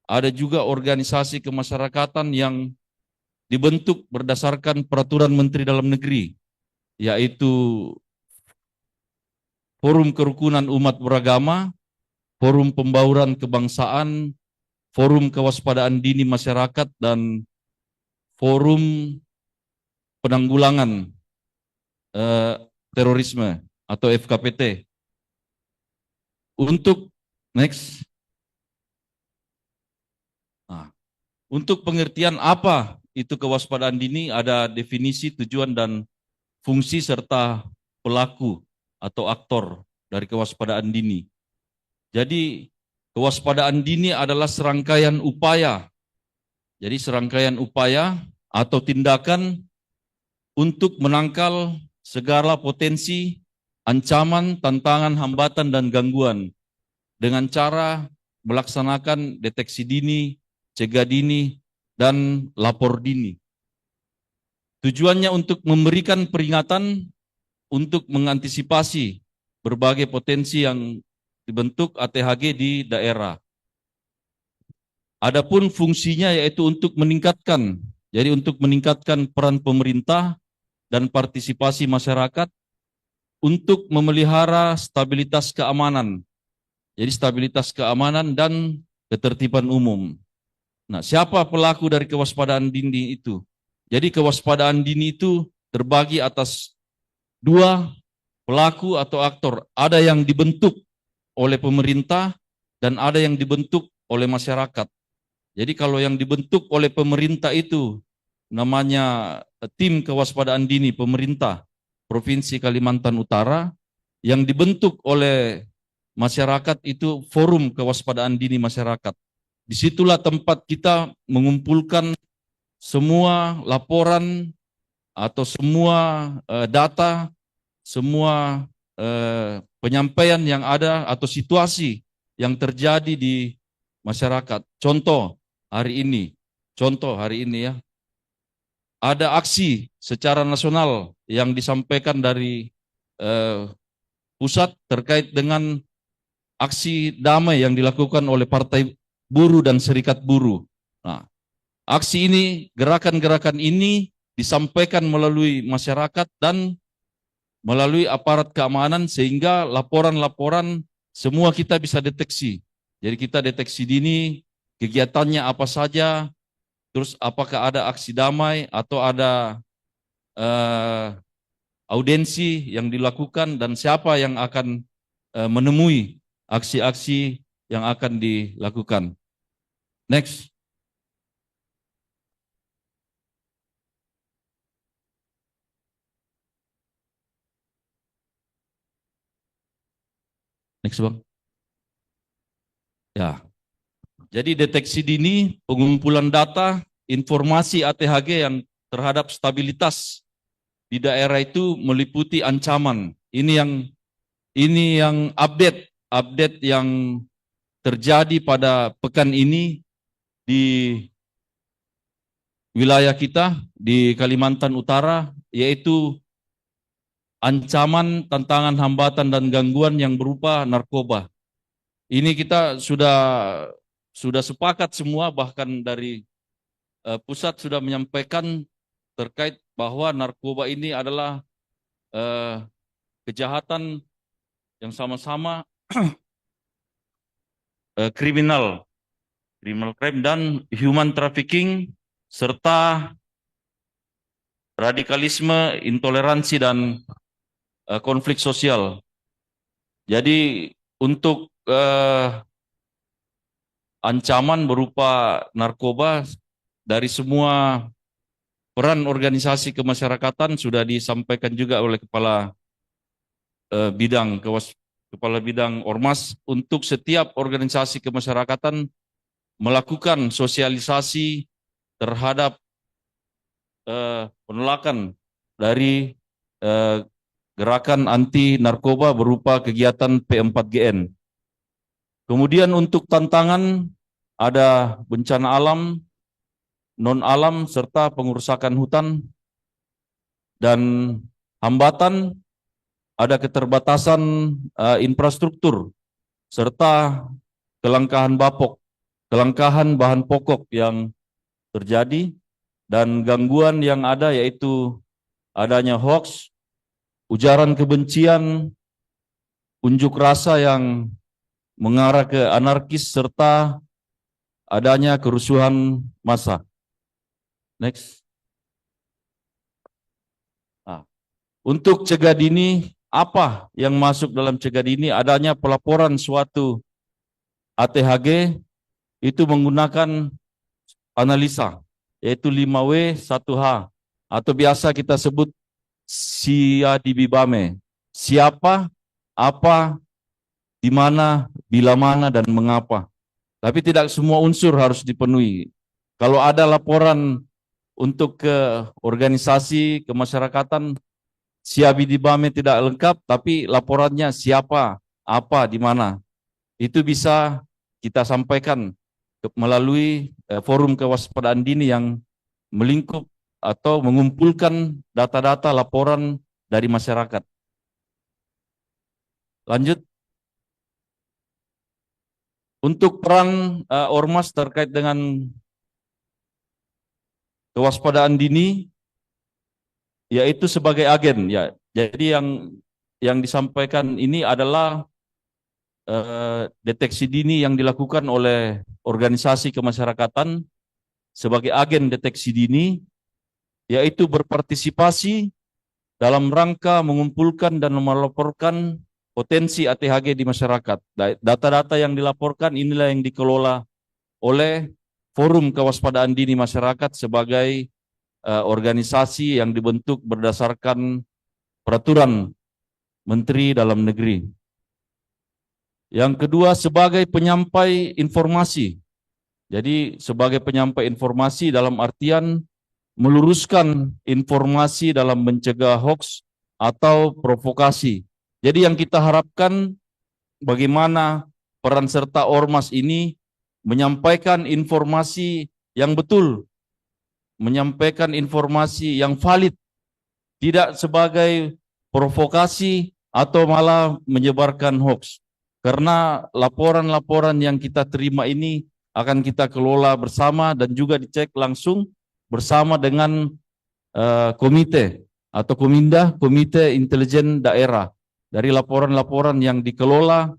ada juga organisasi kemasyarakatan yang dibentuk berdasarkan peraturan Menteri Dalam Negeri, yaitu Forum Kerukunan Umat Beragama, Forum Pembauran Kebangsaan, Forum Kewaspadaan Dini Masyarakat, dan Forum Penanggulangan Terorisme atau FKPT. Untuk pengertian apa itu kewaspadaan dini, ada definisi, tujuan, dan fungsi serta pelaku atau aktor dari kewaspadaan dini. Jadi kewaspadaan dini adalah serangkaian upaya. Jadi serangkaian upaya atau tindakan untuk menangkal segala potensi, ancaman, tantangan, hambatan, dan gangguan dengan cara melaksanakan deteksi dini, cegah dini, dan lapor dini. Tujuannya untuk memberikan peringatan untuk mengantisipasi berbagai potensi yang dibentuk ATHG di daerah. Adapun fungsinya yaitu untuk meningkatkan, jadi untuk meningkatkan peran pemerintah dan partisipasi masyarakat untuk memelihara stabilitas keamanan. Jadi stabilitas keamanan dan ketertiban umum. Nah, siapa pelaku dari kewaspadaan dini itu? Jadi kewaspadaan dini itu terbagi atas dua pelaku atau aktor. Ada yang dibentuk oleh pemerintah dan ada yang dibentuk oleh masyarakat. Jadi kalau yang dibentuk oleh pemerintah itu namanya tim kewaspadaan dini pemerintah Provinsi Kalimantan Utara, yang dibentuk oleh masyarakat itu forum kewaspadaan dini masyarakat. Disitulah tempat kita mengumpulkan semua laporan atau semua data, semua penyampaian yang ada atau situasi yang terjadi di masyarakat. Contoh hari ini ya, ada aksi secara nasional yang disampaikan dari pusat terkait dengan aksi damai yang dilakukan oleh Partai Buruh dan Serikat Buruh. Nah, aksi ini, gerakan-gerakan ini disampaikan melalui masyarakat dan melalui aparat keamanan sehingga laporan-laporan semua kita bisa deteksi. Jadi kita deteksi dini, kegiatannya apa saja, terus apakah ada aksi damai atau ada audiensi yang dilakukan dan siapa yang akan menemui aksi-aksi yang akan dilakukan. Next. Next, Bang. Ya. Jadi deteksi dini, pengumpulan data, informasi ATHG yang terhadap stabilitas di daerah itu meliputi ancaman. Ini yang update yang terjadi pada pekan ini di wilayah kita di Kalimantan Utara, yaitu ancaman, tantangan, hambatan dan gangguan yang berupa narkoba. Ini kita sudah sepakat semua, bahkan dari pusat sudah menyampaikan terkait bahwa narkoba ini adalah kejahatan yang sama-sama kriminal crime dan human trafficking serta radikalisme, intoleransi dan konflik sosial. Jadi untuk ancaman berupa narkoba dari semua peran organisasi kemasyarakatan sudah disampaikan juga oleh Kepala Bidang Ormas untuk setiap organisasi kemasyarakatan melakukan sosialisasi terhadap penolakan dari gerakan anti narkoba berupa kegiatan P4GN. Kemudian untuk tantangan ada bencana alam, non-alam, serta pengerusakan hutan, dan hambatan ada keterbatasan infrastruktur, serta kelangkaan bahan pokok yang terjadi, dan gangguan yang ada yaitu adanya hoax, ujaran kebencian, unjuk rasa yang mengarah ke anarkis, serta adanya kerusuhan massa. Next. Nah, untuk cegah dini, apa yang masuk dalam cegah dini? Adanya pelaporan suatu ATHG itu menggunakan analisa, yaitu 5W 1H, atau biasa kita sebut SIADBIBAME. Siapa, apa, di mana, bila mana, dan mengapa. Tapi tidak semua unsur harus dipenuhi. Kalau ada laporan untuk ke organisasi kemasyarakatan, SIADBIBAME tidak lengkap, tapi laporannya siapa, apa, di mana, itu bisa kita sampaikan melalui forum kewaspadaan dini yang melingkup atau mengumpulkan data-data laporan dari masyarakat. Lanjut. Untuk peran ormas terkait dengan kewaspadaan dini, yaitu sebagai agen, ya. Jadi yang disampaikan ini adalah deteksi dini yang dilakukan oleh organisasi kemasyarakatan sebagai agen deteksi dini, yaitu berpartisipasi dalam rangka mengumpulkan dan melaporkan potensi ATHG di masyarakat. Data-data yang dilaporkan inilah yang dikelola oleh Forum Kewaspadaan Dini Masyarakat sebagai organisasi yang dibentuk berdasarkan peraturan Menteri Dalam Negeri. Yang kedua, sebagai penyampai informasi. Jadi sebagai penyampai informasi dalam artian meluruskan informasi dalam mencegah hoaks atau provokasi. Jadi yang kita harapkan bagaimana peran serta ormas ini menyampaikan informasi yang betul, menyampaikan informasi yang valid, tidak sebagai provokasi atau malah menyebarkan hoaks. Karena laporan-laporan yang kita terima ini akan kita kelola bersama dan juga dicek langsung bersama dengan komite atau Kominda, Komite Intelijen Daerah. Dari laporan-laporan yang dikelola,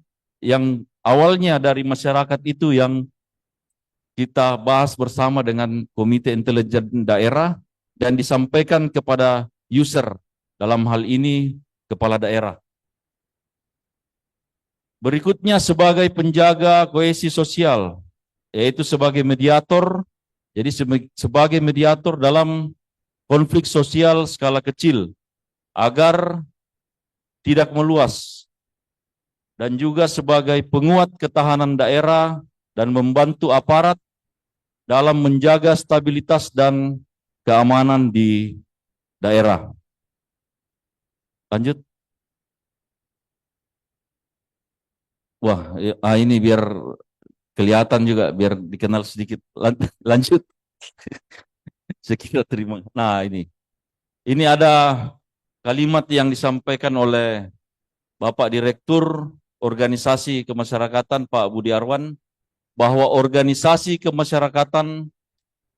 yang awalnya dari masyarakat itu yang kita bahas bersama dengan Komite Intelijen Daerah dan disampaikan kepada user, dalam hal ini kepala daerah. Berikutnya sebagai penjaga kohesi sosial, yaitu sebagai mediator. Jadi sebagai mediator dalam konflik sosial skala kecil agar tidak meluas, dan juga sebagai penguat ketahanan daerah dan membantu aparat dalam menjaga stabilitas dan keamanan di daerah. Lanjut. Wah, ini biar kelihatan juga, biar dikenal sedikit. Lanjut. Sekira terima. Nah, ini ada kalimat yang disampaikan oleh Bapak Direktur Organisasi Kemasyarakatan Pak Budi Arwan, bahwa organisasi kemasyarakatan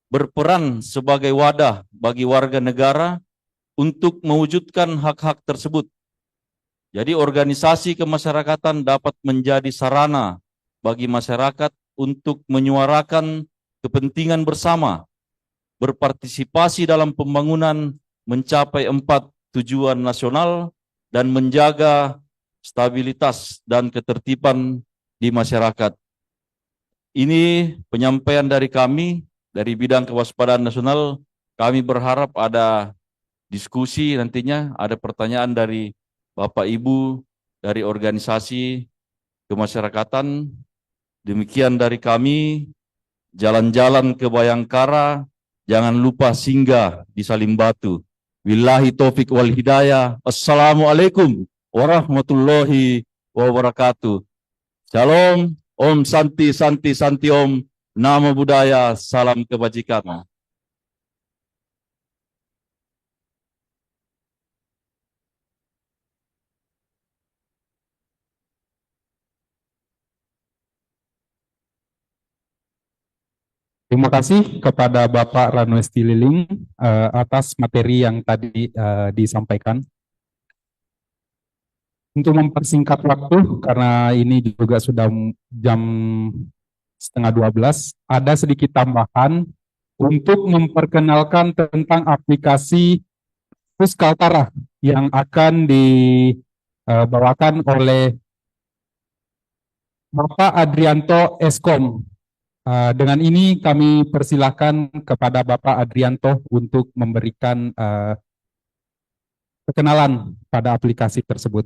berperan sebagai wadah bagi warga negara untuk mewujudkan hak-hak tersebut. Jadi organisasi kemasyarakatan dapat menjadi sarana bagi masyarakat untuk menyuarakan kepentingan bersama, berpartisipasi dalam pembangunan mencapai 4 tujuan nasional, dan menjaga stabilitas dan ketertiban di masyarakat. Ini penyampaian dari kami, dari bidang kewaspadaan nasional. Kami berharap ada diskusi nantinya, ada pertanyaan dari Bapak Ibu dari organisasi kemasyarakatan. Demikian dari kami. Jalan-jalan ke Bayangkara, jangan lupa singgah di Salimbatu. Billahi taufik wal hidayah. Assalamualaikum warahmatullahi wabarakatuh. Shalom, Om Santi Santi Santi Om. Namo Buddhaya, salam kebajikan. Terima kasih kepada Bapak Ranwesti Liling atas materi yang tadi disampaikan. Untuk mempersingkat waktu, karena ini juga sudah jam 11:30, ada sedikit tambahan untuk memperkenalkan tentang aplikasi Puskaltara yang akan dibawakan oleh Bapak Adrianto Eskom. Dengan ini kami persilahkan kepada Bapak Adrianto untuk memberikan perkenalan pada aplikasi tersebut.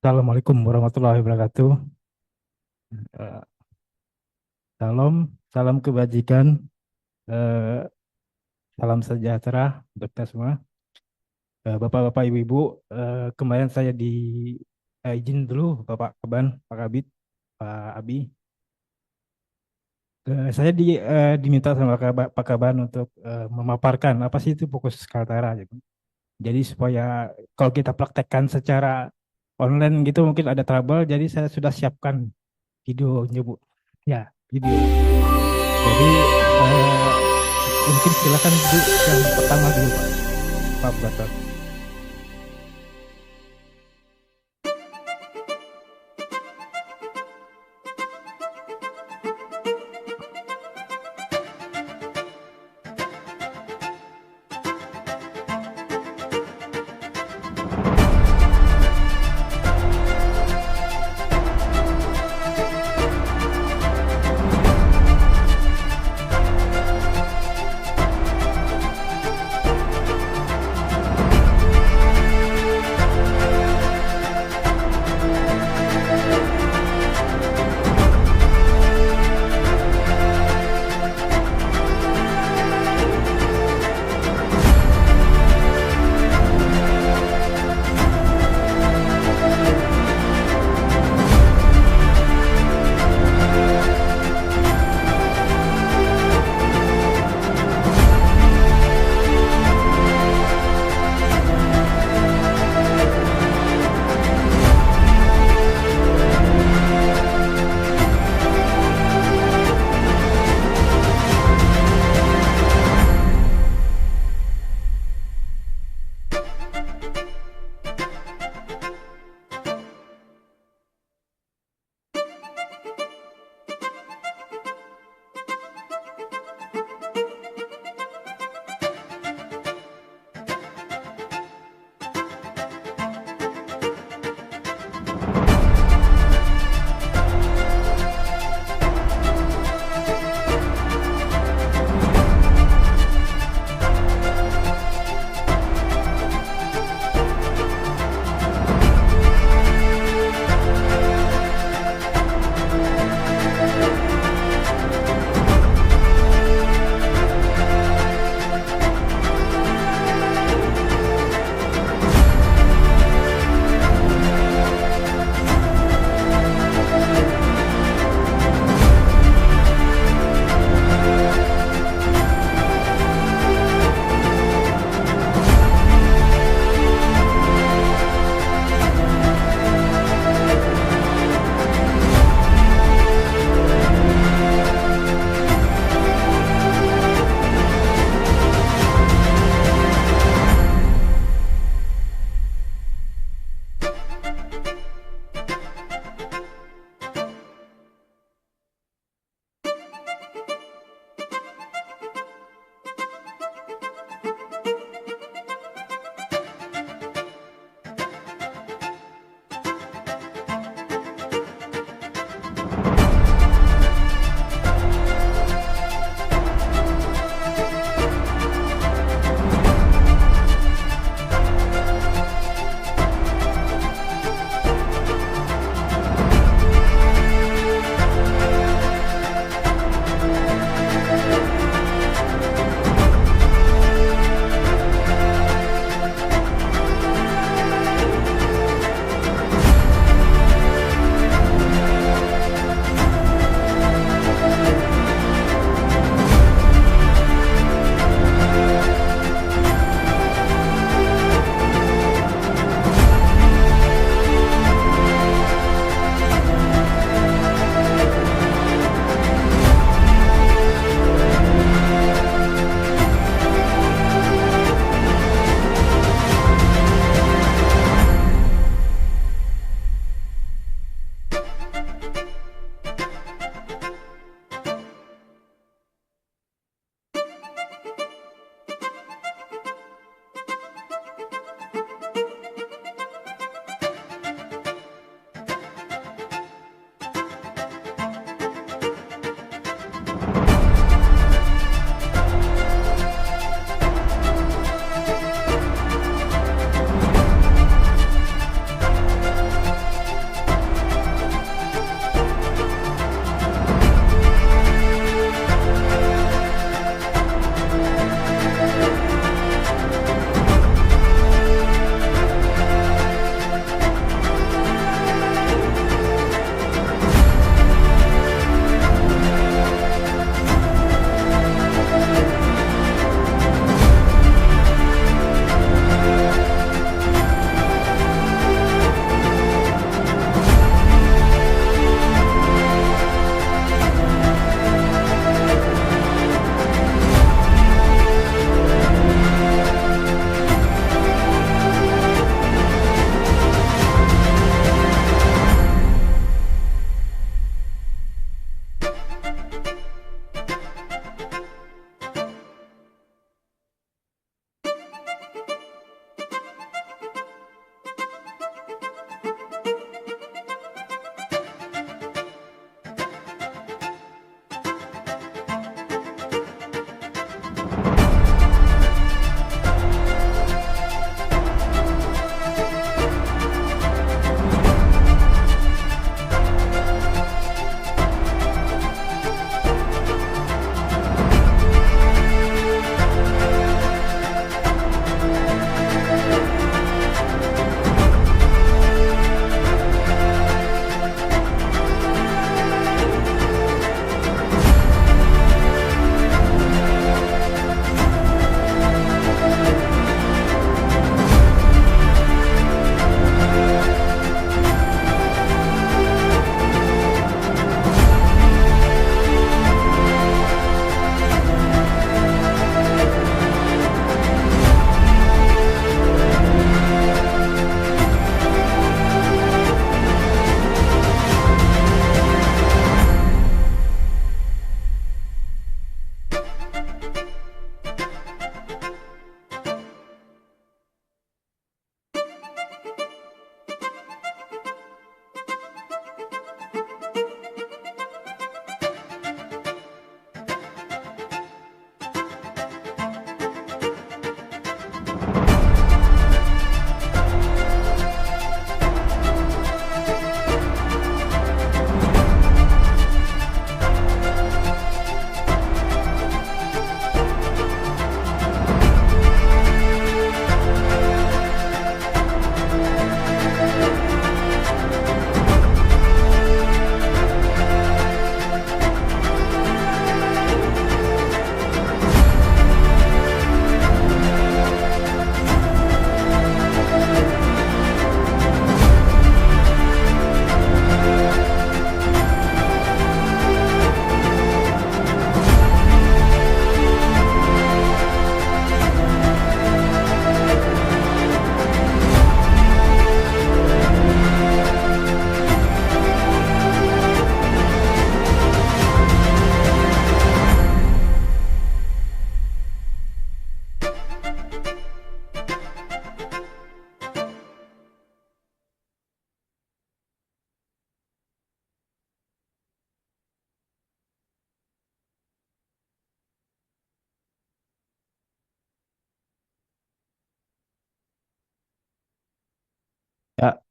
Assalamualaikum warahmatullahi wabarakatuh. Salam kebajikan, salam sejahtera untuk kita semua. Bapak-bapak, ibu-ibu, kemarin saya izin dulu Bapak Kaban, Pak Kabit, Pak Abi. Saya diminta sama Pak Kaban untuk memaparkan apa sih itu Puskaltara. Jadi supaya kalau kita praktekkan secara online gitu mungkin ada trouble, jadi saya sudah siapkan videonya Bu. Ya, video. Jadi mungkin silakan Bu yang pertama dulu Pak. Maaf, Dokter.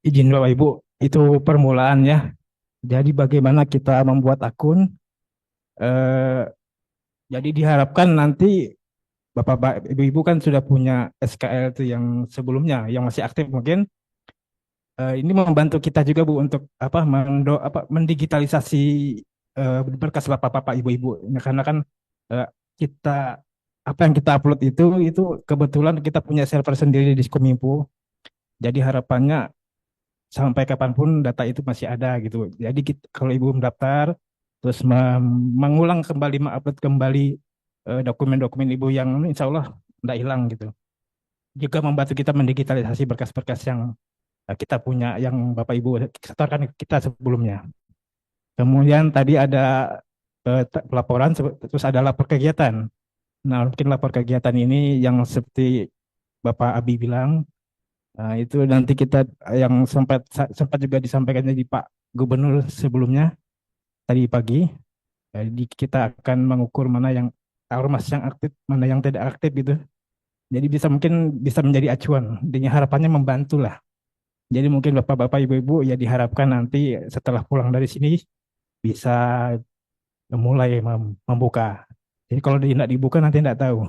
Izin Bapak Ibu, itu permulaannya. Jadi bagaimana kita membuat akun? Eh, jadi diharapkan nanti Bapak Ibu kan sudah punya SKL itu yang sebelumnya, yang masih aktif mungkin. Ini membantu kita juga Bu untuk mendigitalisasi berkas Bapak-bapak Ibu-ibu. Ya, karena kan eh, kita apa yang kita upload itu kebetulan kita punya server sendiri di Kominfo. Jadi harapannya sampai kapanpun data itu masih ada gitu. Jadi kalau Ibu mendaftar terus mengulang kembali, mengupload kembali dokumen-dokumen Ibu yang insya Allah tidak hilang gitu. Juga membantu kita mendigitalisasi berkas-berkas yang kita punya, yang Bapak Ibu setorkan kita sebelumnya. Kemudian tadi ada pelaporan, terus ada lapor kegiatan. Nah, mungkin lapor kegiatan ini yang seperti Bapak Abi bilang, itu nanti kita yang sempat juga disampaikan di Pak Gubernur sebelumnya tadi pagi. Jadi kita akan mengukur mana yang ormas yang aktif, mana yang tidak aktif gitu. Jadi mungkin bisa menjadi acuan. Dan harapannya membantu lah. Jadi mungkin Bapak-bapak, Ibu-ibu ya diharapkan nanti setelah pulang dari sini bisa mulai membuka. Jadi kalau tidak dibuka nanti tidak tahu.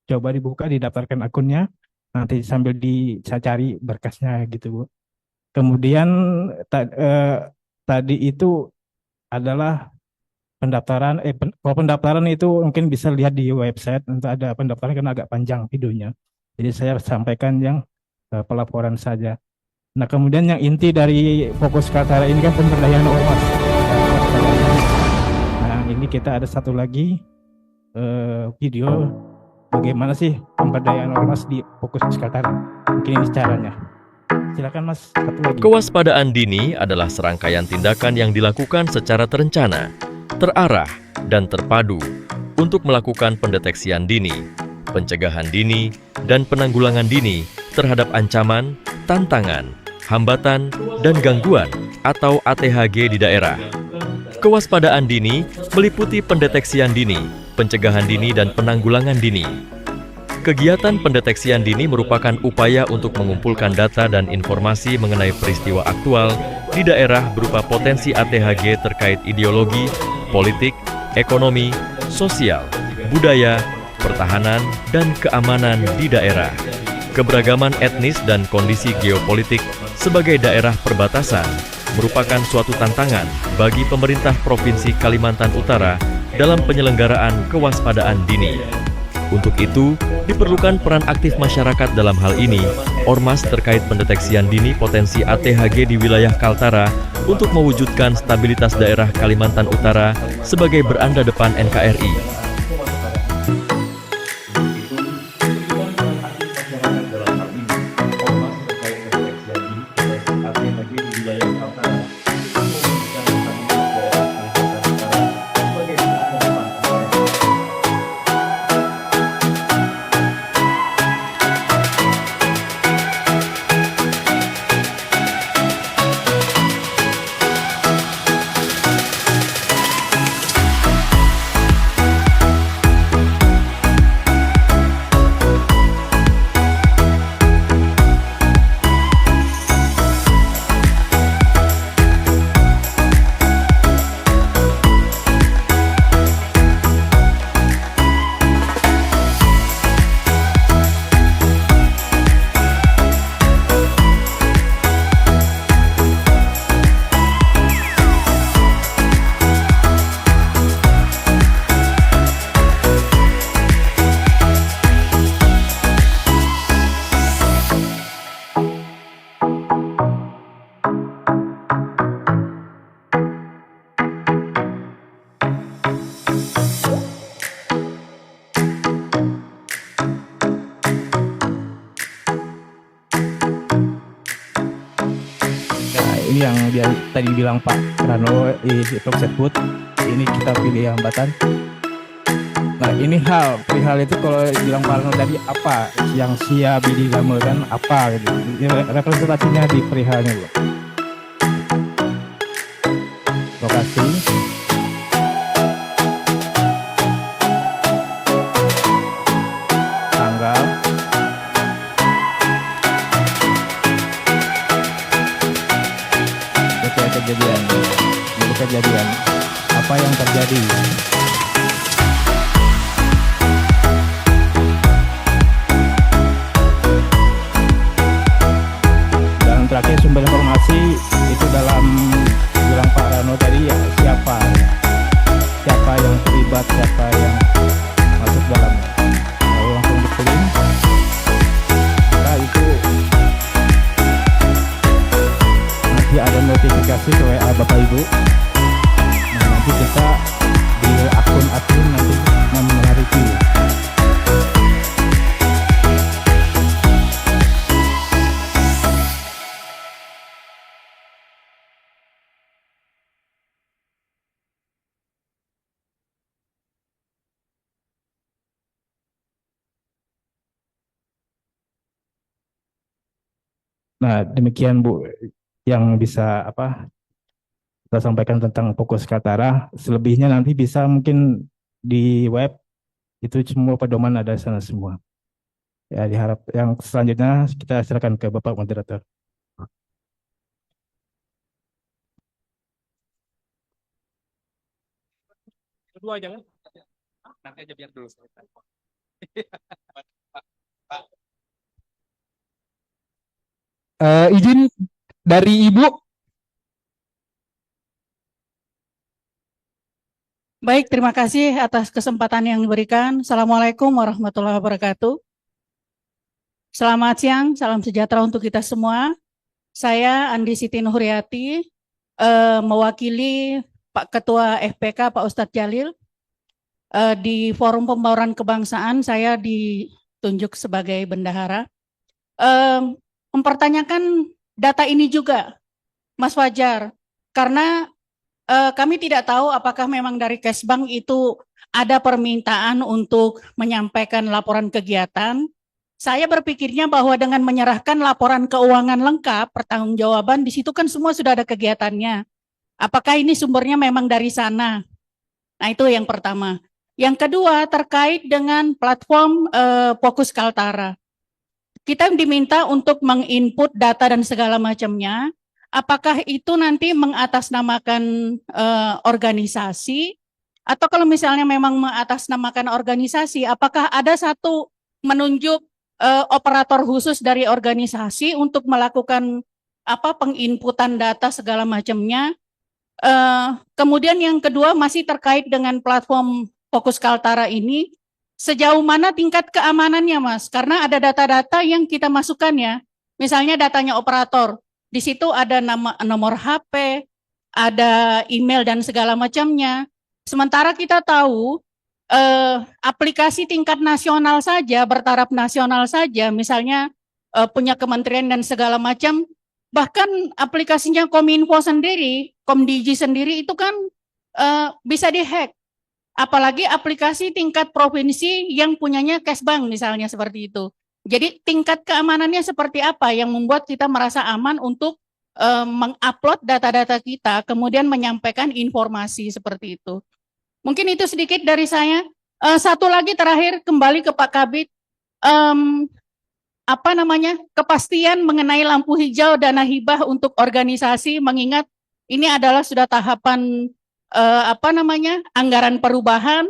Coba dibuka, didaftarkan akunnya, nanti sambil saya cari berkasnya gitu Bu. Kemudian tadi itu adalah pendaftaran. Kalau pendaftaran itu mungkin bisa lihat di website. Untuk ada pendaftaran kan agak panjang videonya. Jadi saya sampaikan yang pelaporan saja. Nah, kemudian yang inti dari fokus Kaltara ini kan pemberdayaan ormas. Nah, ini kita ada satu lagi video bagaimana sih pemberdayaan ormas di fokus Kaltara. Mungkin ini caranya. Silakan Mas, satu lagi. Kewaspadaan dini adalah serangkaian tindakan yang dilakukan secara terencana, terarah, dan terpadu untuk melakukan pendeteksian dini, pencegahan dini, dan penanggulangan dini terhadap ancaman, tantangan, hambatan, dan gangguan atau ATHG di daerah. Kewaspadaan dini meliputi pendeteksian dini, pencegahan dini, dan penanggulangan dini. Kegiatan pendeteksian dini merupakan upaya untuk mengumpulkan data dan informasi mengenai peristiwa aktual di daerah berupa potensi ATHG terkait ideologi, politik, ekonomi, sosial, budaya, pertahanan, dan keamanan di daerah. Keberagaman etnis dan kondisi geopolitik sebagai daerah perbatasan merupakan suatu tantangan bagi pemerintah Provinsi Kalimantan Utara dalam penyelenggaraan kewaspadaan dini. Untuk itu, diperlukan peran aktif masyarakat dalam hal ini, ormas terkait pendeteksian dini potensi ATHG di wilayah Kaltara untuk mewujudkan stabilitas daerah Kalimantan Utara sebagai beranda depan NKRI. Ini yang dia tadi bilang Pak Rano di Proxetwood, ini kita pilih hambatan. Nah, ini perihal itu kalau bilang Pak Rano tadi apa yang siap digambarkan apa gitu. Representasinya di perihalnya Bu. Lokasi, tanggal, kejadian. Jadi kejadian apa yang terjadi. Dan terakhir sumber informasi itu dalam bilang Pak Rano tadi ya siapa yang terlibat, siapa yang masuk dalamnya. Lalu langsung dipilih. Maka itu nanti ada notifikasi ke WA Bapak Ibu. Nah, nanti kita di akun admin nanti menarik. Nah, demikian Bu yang bisa kita sampaikan tentang Fokus Kaltara. Selebihnya nanti bisa mungkin di web, itu semua pedoman ada di sana semua. Ya, diharap yang selanjutnya kita silakan ke Bapak Moderator. Kedua jangan. Nanti aja biar dulu. Izin dari Ibu. Baik, terima kasih atas kesempatan yang diberikan. Assalamualaikum warahmatullahi wabarakatuh. Selamat siang, salam sejahtera untuk kita semua. Saya Andi Siti Nuhriati, mewakili Pak Ketua FPK, Pak Ustadz Jalil. Di Forum Pembauran Kebangsaan, saya ditunjuk sebagai bendahara. Mempertanyakan data ini juga, Mas Fajar, karena kami tidak tahu apakah memang dari Kesbang itu ada permintaan untuk menyampaikan laporan kegiatan. Saya berpikirnya bahwa dengan menyerahkan laporan keuangan lengkap, pertanggungjawaban, di situ kan semua sudah ada kegiatannya. Apakah ini sumbernya memang dari sana? Nah, itu yang pertama. Yang kedua, terkait dengan platform Fokus Kaltara. Kita diminta untuk menginput data dan segala macamnya. Apakah itu nanti mengatasnamakan organisasi, atau kalau misalnya memang mengatasnamakan organisasi, apakah ada satu menunjuk operator khusus dari organisasi untuk melakukan penginputan data segala macamnya? Kemudian yang kedua masih terkait dengan platform Fokus Kaltara ini, sejauh mana tingkat keamanannya, Mas? Karena ada data-data yang kita masukkan ya, misalnya datanya operator. Di situ ada nomor HP, ada email dan segala macamnya. Sementara kita tahu aplikasi tingkat nasional saja, bertaraf nasional saja, misalnya punya kementerian dan segala macam, bahkan aplikasinya Kominfo sendiri, Komdigi sendiri itu kan bisa dihack. Apalagi aplikasi tingkat provinsi yang punyanya Kesbang misalnya seperti itu. Jadi tingkat keamanannya seperti apa yang membuat kita merasa aman untuk mengupload data-data kita, kemudian menyampaikan informasi seperti itu. Mungkin itu sedikit dari saya. Satu lagi terakhir, kembali ke Pak Kabid, kepastian mengenai lampu hijau dana hibah untuk organisasi, mengingat ini adalah sudah tahapan anggaran perubahan.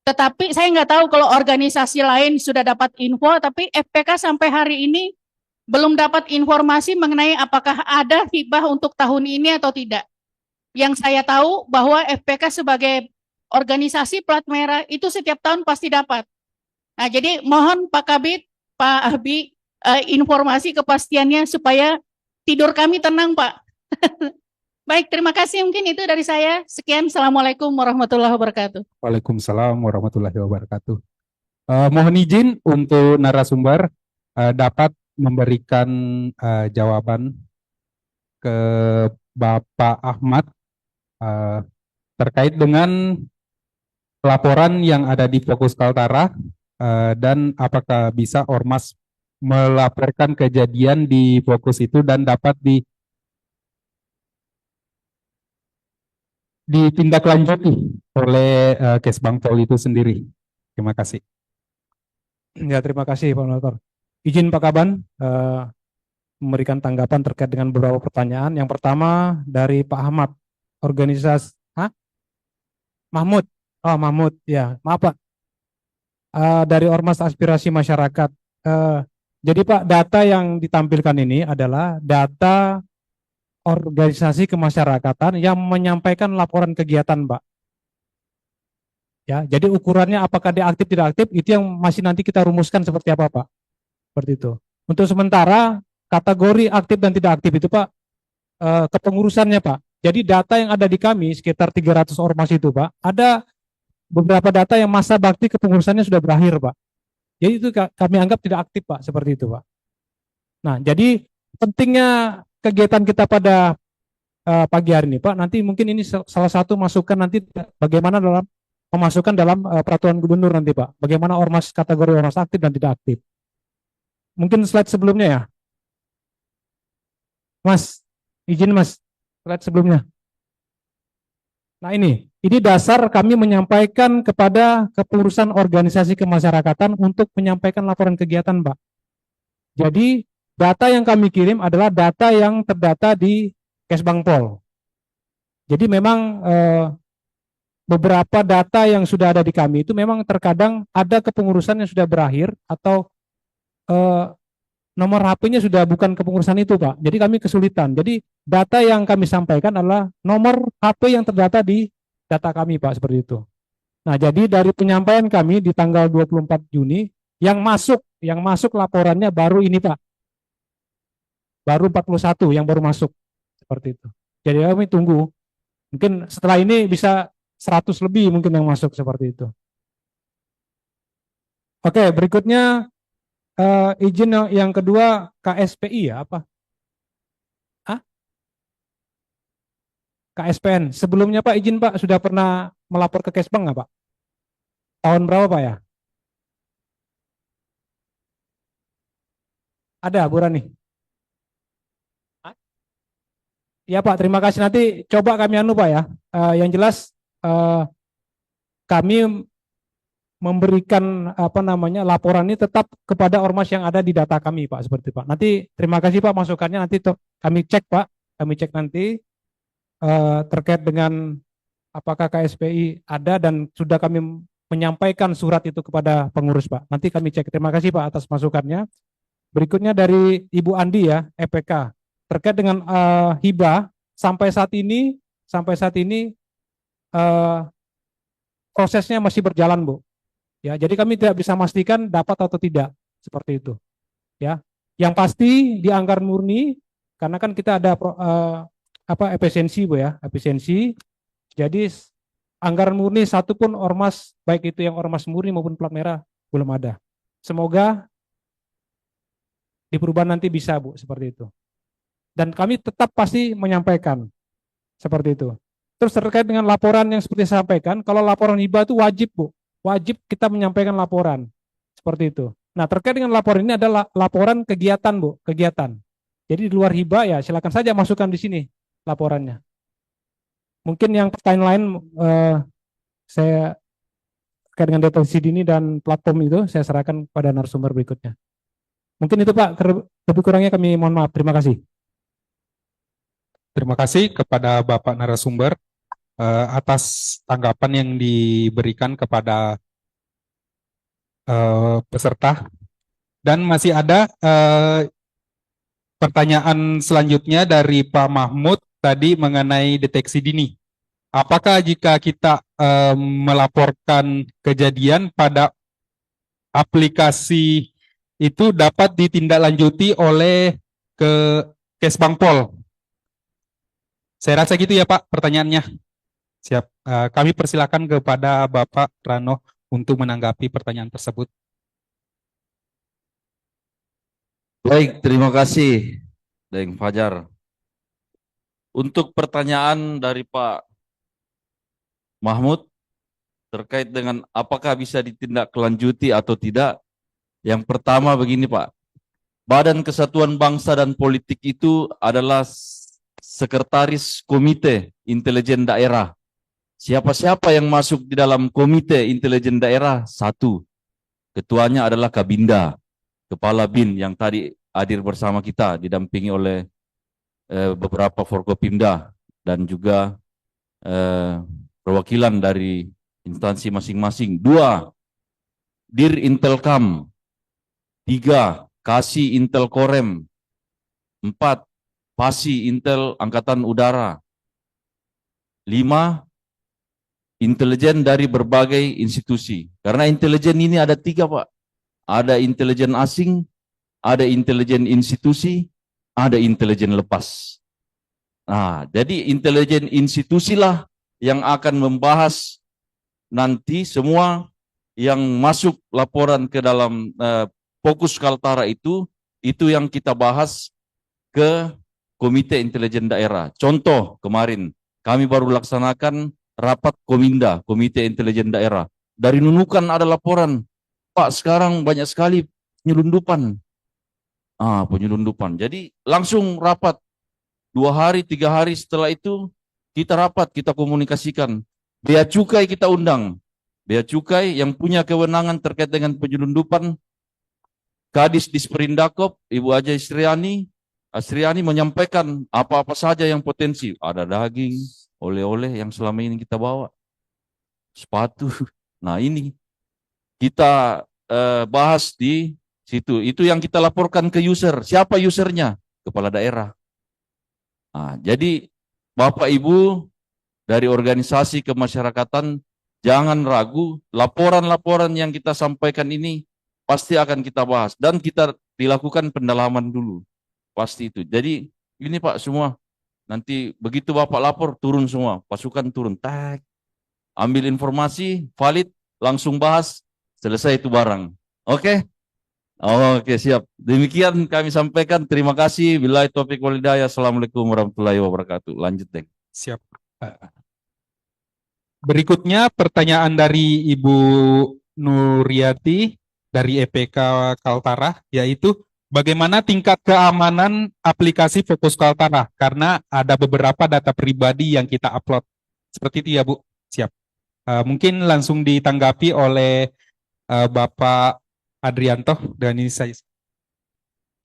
Tetapi saya nggak tahu kalau organisasi lain sudah dapat info, tapi FPK sampai hari ini belum dapat informasi mengenai apakah ada hibah untuk tahun ini atau tidak. Yang saya tahu bahwa FPK sebagai organisasi plat merah itu setiap tahun pasti dapat. Nah, jadi mohon Pak Kabid, Pak Ahbi, informasi kepastiannya supaya tidur kami tenang, Pak. Baik, terima kasih. Mungkin itu dari saya. Sekian. Assalamualaikum warahmatullahi wabarakatuh. Waalaikumsalam warahmatullahi wabarakatuh. Mohon izin untuk narasumber dapat memberikan jawaban ke Bapak Ahmad terkait dengan laporan yang ada di Fokus Kaltara dan apakah bisa Ormas melaporkan kejadian di Fokus itu dan dapat ditindaklanjuti oleh Kesbang Pol itu sendiri. Terima kasih. Ya, terima kasih Pak Moderator. Izin Pak Kaban, memberikan tanggapan terkait dengan beberapa pertanyaan. Yang pertama dari Pak Ahmad, organisasi, Mahmud, oh Mahmud, ya maaf Pak, dari Ormas Aspirasi Masyarakat. Jadi Pak, data yang ditampilkan ini adalah data organisasi kemasyarakatan yang menyampaikan laporan kegiatan, Pak. Ya, jadi ukurannya apakah dia aktif tidak aktif itu yang masih nanti kita rumuskan seperti apa, Pak. Seperti itu. Untuk sementara kategori aktif dan tidak aktif itu, Pak, kepengurusannya, Pak. Jadi data yang ada di kami sekitar 300 ormas itu, Pak, ada beberapa data yang masa bakti kepengurusannya sudah berakhir, Pak. Jadi itu kami anggap tidak aktif, Pak, seperti itu, Pak. Nah, jadi pentingnya kegiatan kita pada pagi hari ini, Pak, nanti mungkin ini salah satu masukan nanti bagaimana dalam memasukkan dalam peraturan gubernur nanti, Pak. Bagaimana ormas kategori ormas aktif dan tidak aktif. Mungkin slide sebelumnya ya. Mas, izin Mas, slide sebelumnya. Nah ini dasar kami menyampaikan kepada kepengurusan organisasi kemasyarakatan untuk menyampaikan laporan kegiatan, Pak. Jadi data yang kami kirim adalah data yang terdata di Kesbangpol. Jadi memang beberapa data yang sudah ada di kami itu memang terkadang ada kepengurusan yang sudah berakhir atau nomor HP-nya sudah bukan kepengurusan itu, Pak. Jadi kami kesulitan. Jadi data yang kami sampaikan adalah nomor HP yang terdata di data kami, Pak, seperti itu. Nah, jadi dari penyampaian kami di tanggal 24 Juni yang masuk laporannya baru ini, Pak. Baru 41 yang baru masuk. Seperti itu. Jadi kami tunggu. Mungkin setelah ini bisa 100 lebih mungkin yang masuk seperti itu. Oke, berikutnya izin yang kedua KSPI ya apa? KSPN. Sebelumnya Pak izin Pak sudah pernah melapor ke Kesbang nggak Pak? Tahun berapa Pak ya? Ada Bu Rani? Ya Pak, terima kasih. Nanti coba kami Pak ya. Yang jelas kami memberikan laporan ini tetap kepada ormas yang ada di data kami Pak, seperti Pak. Nanti terima kasih Pak masukannya, nanti kami cek Pak, kami cek nanti terkait dengan apakah KSPI ada dan sudah kami menyampaikan surat itu kepada pengurus Pak. Nanti kami cek. Terima kasih Pak atas masukannya. Berikutnya dari Ibu Andi ya, EPK. Terkait dengan hibah sampai saat ini prosesnya masih berjalan Bu. Ya, jadi kami tidak bisa memastikan dapat atau tidak seperti itu. Ya, yang pasti di anggaran murni karena kan kita ada efisiensi Bu ya, efisiensi. Jadi anggaran murni satupun ormas baik itu yang ormas murni maupun plat merah belum ada. Semoga di perubahan nanti bisa Bu seperti itu. Dan kami tetap pasti menyampaikan seperti itu. Terus terkait dengan laporan yang seperti saya sampaikan, kalau laporan hibah itu wajib Bu, wajib kita menyampaikan laporan seperti itu. Nah terkait dengan laporan ini adalah laporan kegiatan Bu, kegiatan. Jadi di luar hibah ya silakan saja masukkan di sini laporannya. Mungkin yang pertanyaan lain saya terkait dengan deteksi dini dan platform itu saya serahkan pada narasumber berikutnya. Mungkin itu Pak, lebih kurangnya kami mohon maaf. Terima kasih. Terima kasih kepada Bapak narasumber atas tanggapan yang diberikan kepada peserta. Dan masih ada pertanyaan selanjutnya dari Pak Mahmud tadi mengenai deteksi dini. Apakah jika kita melaporkan kejadian pada aplikasi itu dapat ditindaklanjuti oleh Kesbangpol? Saya rasa gitu ya Pak pertanyaannya. Siap. Kami persilakan kepada Bapak Rano untuk menanggapi pertanyaan tersebut. Baik, terima kasih, Deng Fajar. Untuk pertanyaan dari Pak Mahmud terkait dengan apakah bisa ditindaklanjuti atau tidak. Yang pertama begini Pak, Badan Kesatuan Bangsa dan Politik itu adalah Sekretaris Komite Intelijen Daerah. Siapa-siapa yang masuk di dalam Komite Intelijen Daerah? 1. Ketuanya adalah Kabinda, Kepala BIN yang tadi hadir bersama kita didampingi oleh beberapa Forkopimda dan juga perwakilan dari instansi masing-masing. 2. Dir Intelkam. 3. Kasih Intel Korem. 4. Pasi Intel Angkatan Udara. 5. Intelijen dari berbagai institusi. Karena intelijen ini ada 3, Pak. Ada intelijen asing, ada intelijen institusi, ada intelijen lepas. Nah, jadi intelijen institusilah yang akan membahas nanti semua yang masuk laporan ke dalam fokus Kaltara itu yang kita bahas ke Komite Intelijen Daerah. Contoh, kemarin kami baru laksanakan rapat Kominda, Komite Intelijen Daerah. Dari Nunukan ada laporan, Pak, sekarang banyak sekali penyelundupan. Penyelundupan. Jadi langsung rapat 2 hari, 3 hari setelah itu kita rapat, kita komunikasikan. Bea Cukai kita undang. Bea Cukai yang punya kewenangan terkait dengan penyelundupan, Kadis Disperindakop, Ibu Aja Asriani menyampaikan apa-apa saja yang potensi. Ada daging, oleh-oleh yang selama ini kita bawa, sepatu. Nah, ini kita bahas di situ. Itu yang kita laporkan ke user. Siapa usernya? Kepala daerah. Nah, jadi Bapak Ibu dari organisasi kemasyarakatan jangan ragu, laporan-laporan yang kita sampaikan ini pasti akan kita bahas dan kita dilakukan pendalaman dulu. Pasti itu. Jadi ini Pak semua, nanti begitu Bapak lapor turun semua, pasukan turun, tag, ambil informasi valid, langsung bahas, selesai itu barang. Oke? Oke, siap. Demikian kami sampaikan. Terima kasih. Billahi taufiq wal hidayah. Assalamualaikum warahmatullahi wabarakatuh. Lanjut, Deng. Siap. Berikutnya pertanyaan dari Ibu Nuryati dari EPK Kaltara, yaitu bagaimana tingkat keamanan aplikasi Fokus Kaltara? Karena ada beberapa data pribadi yang kita upload. Seperti itu ya, Bu? Siap. Mungkin langsung ditanggapi oleh Bapak Adrianto dan ini saya.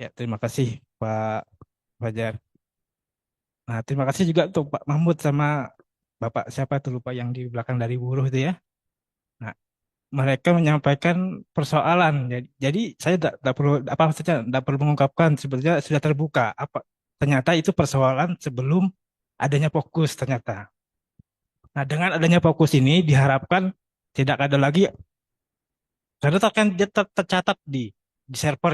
Ya, terima kasih Pak Fajar. Nah, terima kasih juga untuk Pak Mahmud sama Bapak siapa tuh lupa yang di belakang dari buruh itu ya. Nah, mereka menyampaikan persoalan. Jadi saya tidak perlu apa maksudnya tidak perlu mengungkapkan, sebetulnya sudah terbuka. Ternyata itu persoalan sebelum adanya fokus ternyata. Nah, dengan adanya fokus ini diharapkan tidak ada lagi, karena akan tercatat di server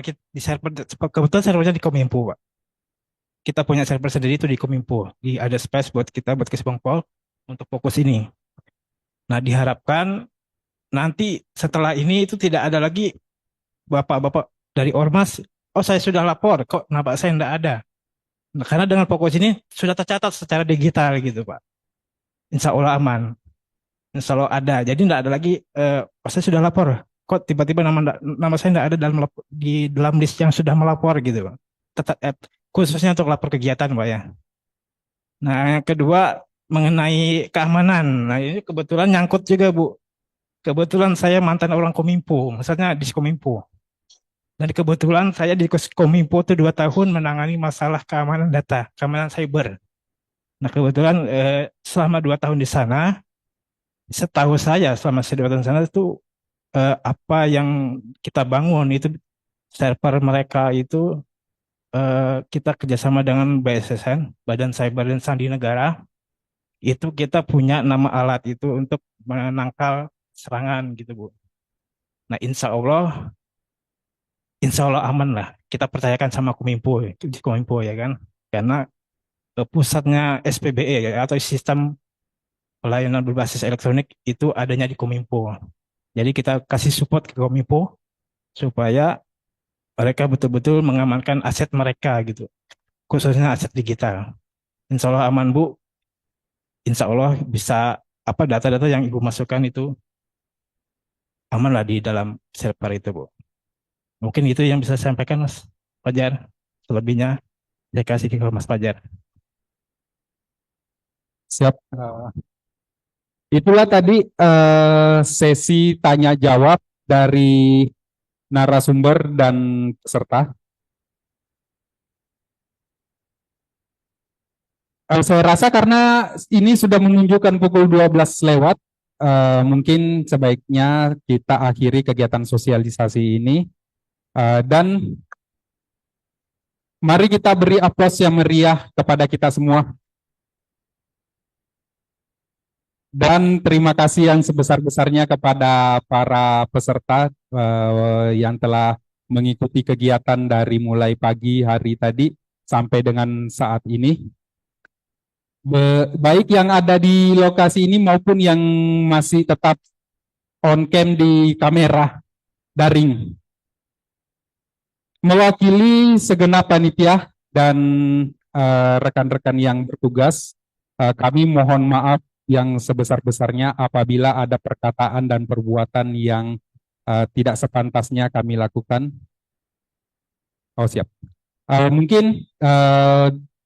kebetulan servernya di Kominfo, Pak. Kita punya server sendiri itu di Kominfo. Ada space buat kita buat Kesbangpol untuk fokus ini. Nah, diharapkan nanti setelah ini itu tidak ada lagi bapak-bapak dari ormas, oh saya sudah lapor, kok kenapa saya tidak ada. Nah, karena dengan fokus ini sudah tercatat secara digital gitu, Pak. Insya Allah aman. Insya Allah ada. Jadi tidak ada lagi, saya sudah lapor, kok tiba-tiba nama saya tidak ada di dalam list yang sudah melapor gitu, Pak. Khususnya untuk lapor kegiatan, Pak ya. Nah, yang kedua mengenai keamanan. Nah, ini kebetulan nyangkut juga, Bu. Kebetulan saya mantan orang Kominfo, misalnya di Kominfo. Dan kebetulan saya di Kominfo itu 2 tahun menangani masalah keamanan data, keamanan cyber. Nah, kebetulan selama 2 tahun di sana, setahu saya selama 2 tahun di sana itu apa yang kita bangun itu server mereka itu kita kerjasama dengan BSSN, Badan Cyber dan Sandi Negara. Itu kita punya nama alat itu untuk menangkal serangan gitu, Bu. Nah, insya Allah aman lah. Kita percayakan sama Kominfo ya kan, karena pusatnya SPBE ya, atau sistem pelayanan berbasis elektronik itu adanya di Kominfo. Jadi kita kasih support ke Kominfo supaya mereka betul-betul mengamankan aset mereka gitu, khususnya aset digital. Insya Allah aman, Bu. Insya Allah bisa data-data yang Ibu masukkan itu aman lah di dalam server itu, Bu. Mungkin itu yang bisa saya sampaikan, Mas Fajar. Selebihnya saya kasih ke Mas Fajar. Siap. Itulah tadi sesi tanya jawab dari narasumber dan peserta. Saya rasa karena ini sudah menunjukkan pukul 12 lewat, mungkin sebaiknya kita akhiri kegiatan sosialisasi ini. Dan mari kita beri aplaus yang meriah kepada kita semua. Dan terima kasih yang sebesar-besarnya kepada para peserta yang telah mengikuti kegiatan dari mulai pagi hari tadi sampai dengan saat ini. Baik yang ada di lokasi ini maupun yang masih tetap on cam di kamera daring. Mewakili segenap panitia dan rekan-rekan yang bertugas, kami mohon maaf yang sebesar-besarnya apabila ada perkataan dan perbuatan yang tidak sepantasnya kami lakukan. Oh siap. Mungkin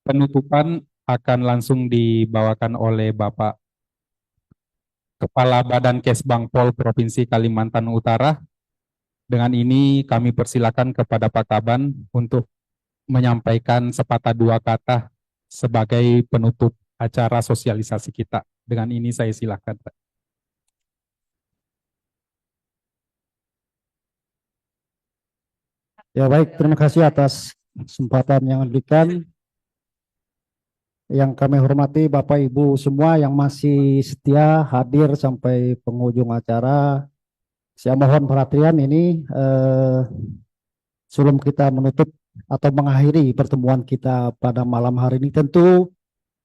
penutupan akan langsung dibawakan oleh Bapak Kepala Badan Kesbang Pol Provinsi Kalimantan Utara. Dengan ini kami persilakan kepada Pak Kaban untuk menyampaikan sepatah dua kata sebagai penutup acara sosialisasi kita. Dengan ini saya silakan, Pak. Ya baik, terima kasih atas kesempatan yang diberikan. Yang kami hormati Bapak Ibu semua yang masih setia hadir sampai penghujung acara. Saya mohon perhatian ini sebelum kita menutup atau mengakhiri pertemuan kita pada malam hari ini. Tentu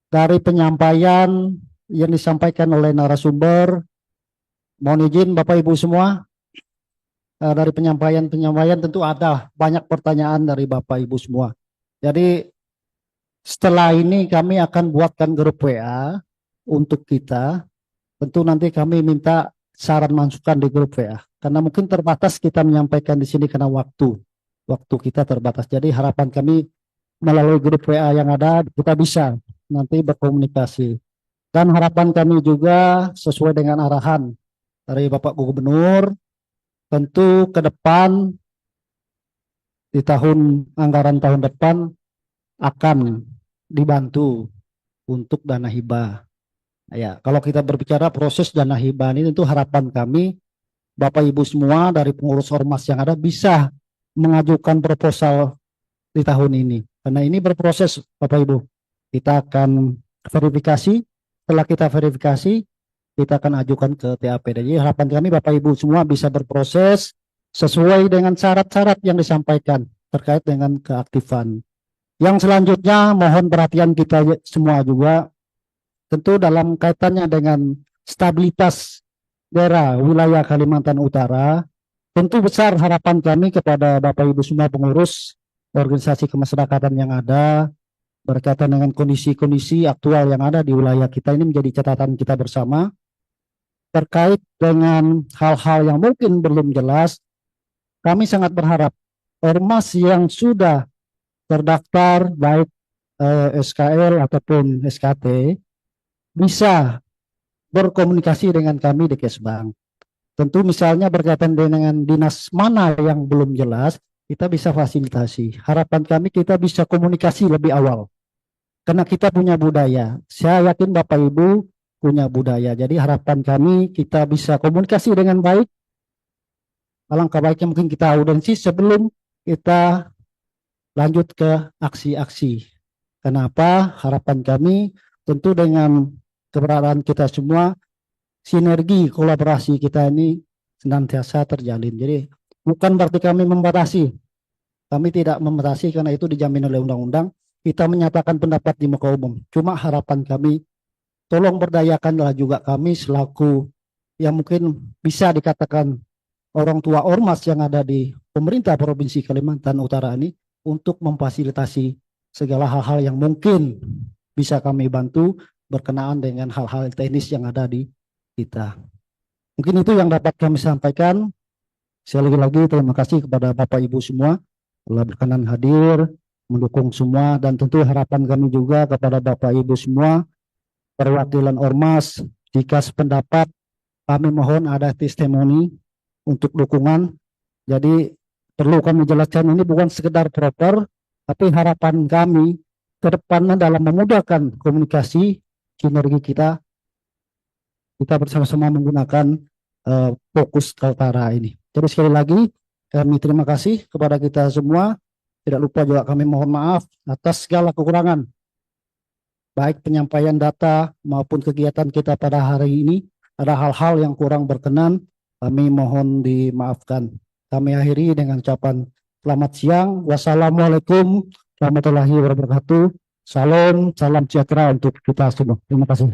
dari penyampaian yang disampaikan oleh narasumber, mohon izin Bapak Ibu semua, dari penyampaian tentu ada banyak pertanyaan dari Bapak Ibu semua. Jadi setelah ini kami akan buatkan grup WA untuk kita. Tentu nanti kami minta saran masukan di grup WA. Karena mungkin terbatas kita menyampaikan di sini karena waktu kita terbatas. Jadi harapan kami melalui grup WA yang ada kita bisa nanti berkomunikasi. Dan harapan kami juga sesuai dengan arahan dari Bapak Gubernur, tentu ke depan di anggaran tahun depan akan dibantu untuk dana hibah. Ya, kalau kita berbicara proses dana hibah ini tentu harapan kami Bapak Ibu semua dari pengurus ormas yang ada bisa mengajukan proposal di tahun ini. Karena ini berproses Bapak Ibu. Kita akan verifikasi, setelah kita verifikasi kita akan ajukan ke TAP. Jadi harapan kami Bapak Ibu semua bisa berproses sesuai dengan syarat-syarat yang disampaikan terkait dengan keaktifan. Yang selanjutnya mohon perhatian kita semua juga tentu dalam kaitannya dengan stabilitas daerah wilayah Kalimantan Utara, tentu besar harapan kami kepada Bapak Ibu semua pengurus organisasi kemasyarakatan yang ada berkaitan dengan kondisi-kondisi aktual yang ada di wilayah kita ini menjadi catatan kita bersama terkait dengan hal-hal yang mungkin belum jelas. Kami sangat berharap ormas yang sudah terdaftar baik SKL ataupun SKT bisa berkomunikasi dengan kami di Kesbang. Tentu misalnya berkaitan dengan dinas mana yang belum jelas, kita bisa fasilitasi. Harapan kami kita bisa komunikasi lebih awal. Karena kita punya budaya. Saya yakin Bapak Ibu punya budaya. Jadi harapan kami kita bisa komunikasi dengan baik. Alangkah baiknya mungkin kita audiensi sebelum kita lanjut ke aksi-aksi. Kenapa? Harapan kami tentu dengan keberadaan kita semua, sinergi kolaborasi kita ini senantiasa terjalin. Jadi bukan berarti kami membatasi. Kami tidak membatasi karena itu dijamin oleh undang-undang. Kita menyatakan pendapat di muka umum. Cuma harapan kami, tolong berdayakanlah juga kami selaku yang mungkin bisa dikatakan orang tua ormas yang ada di pemerintah Provinsi Kalimantan Utara ini, untuk memfasilitasi segala hal-hal yang mungkin bisa kami bantu berkenaan dengan hal-hal teknis yang ada di kita. Mungkin itu yang dapat kami sampaikan. Sekali lagi terima kasih kepada Bapak Ibu semua telah berkenan hadir, mendukung semua, dan tentu harapan kami juga kepada Bapak Ibu semua perwakilan ormas, jika sependapat kami mohon ada testimoni untuk dukungan. Jadi perlu kami jelaskan ini bukan sekedar proper, tapi harapan kami depannya dalam memudahkan komunikasi sinergi kita bersama-sama menggunakan fokus Kaltara ini. Jadi sekali lagi kami terima kasih kepada kita semua. Tidak lupa juga kami mohon maaf atas segala kekurangan, baik penyampaian data maupun kegiatan kita pada hari ini. Ada hal-hal yang kurang berkenan, kami mohon dimaafkan. Kami akhiri dengan ucapan selamat siang. Wassalamualaikum warahmatullahi wabarakatuh. Salam sejahtera untuk kita semua. Terima kasih.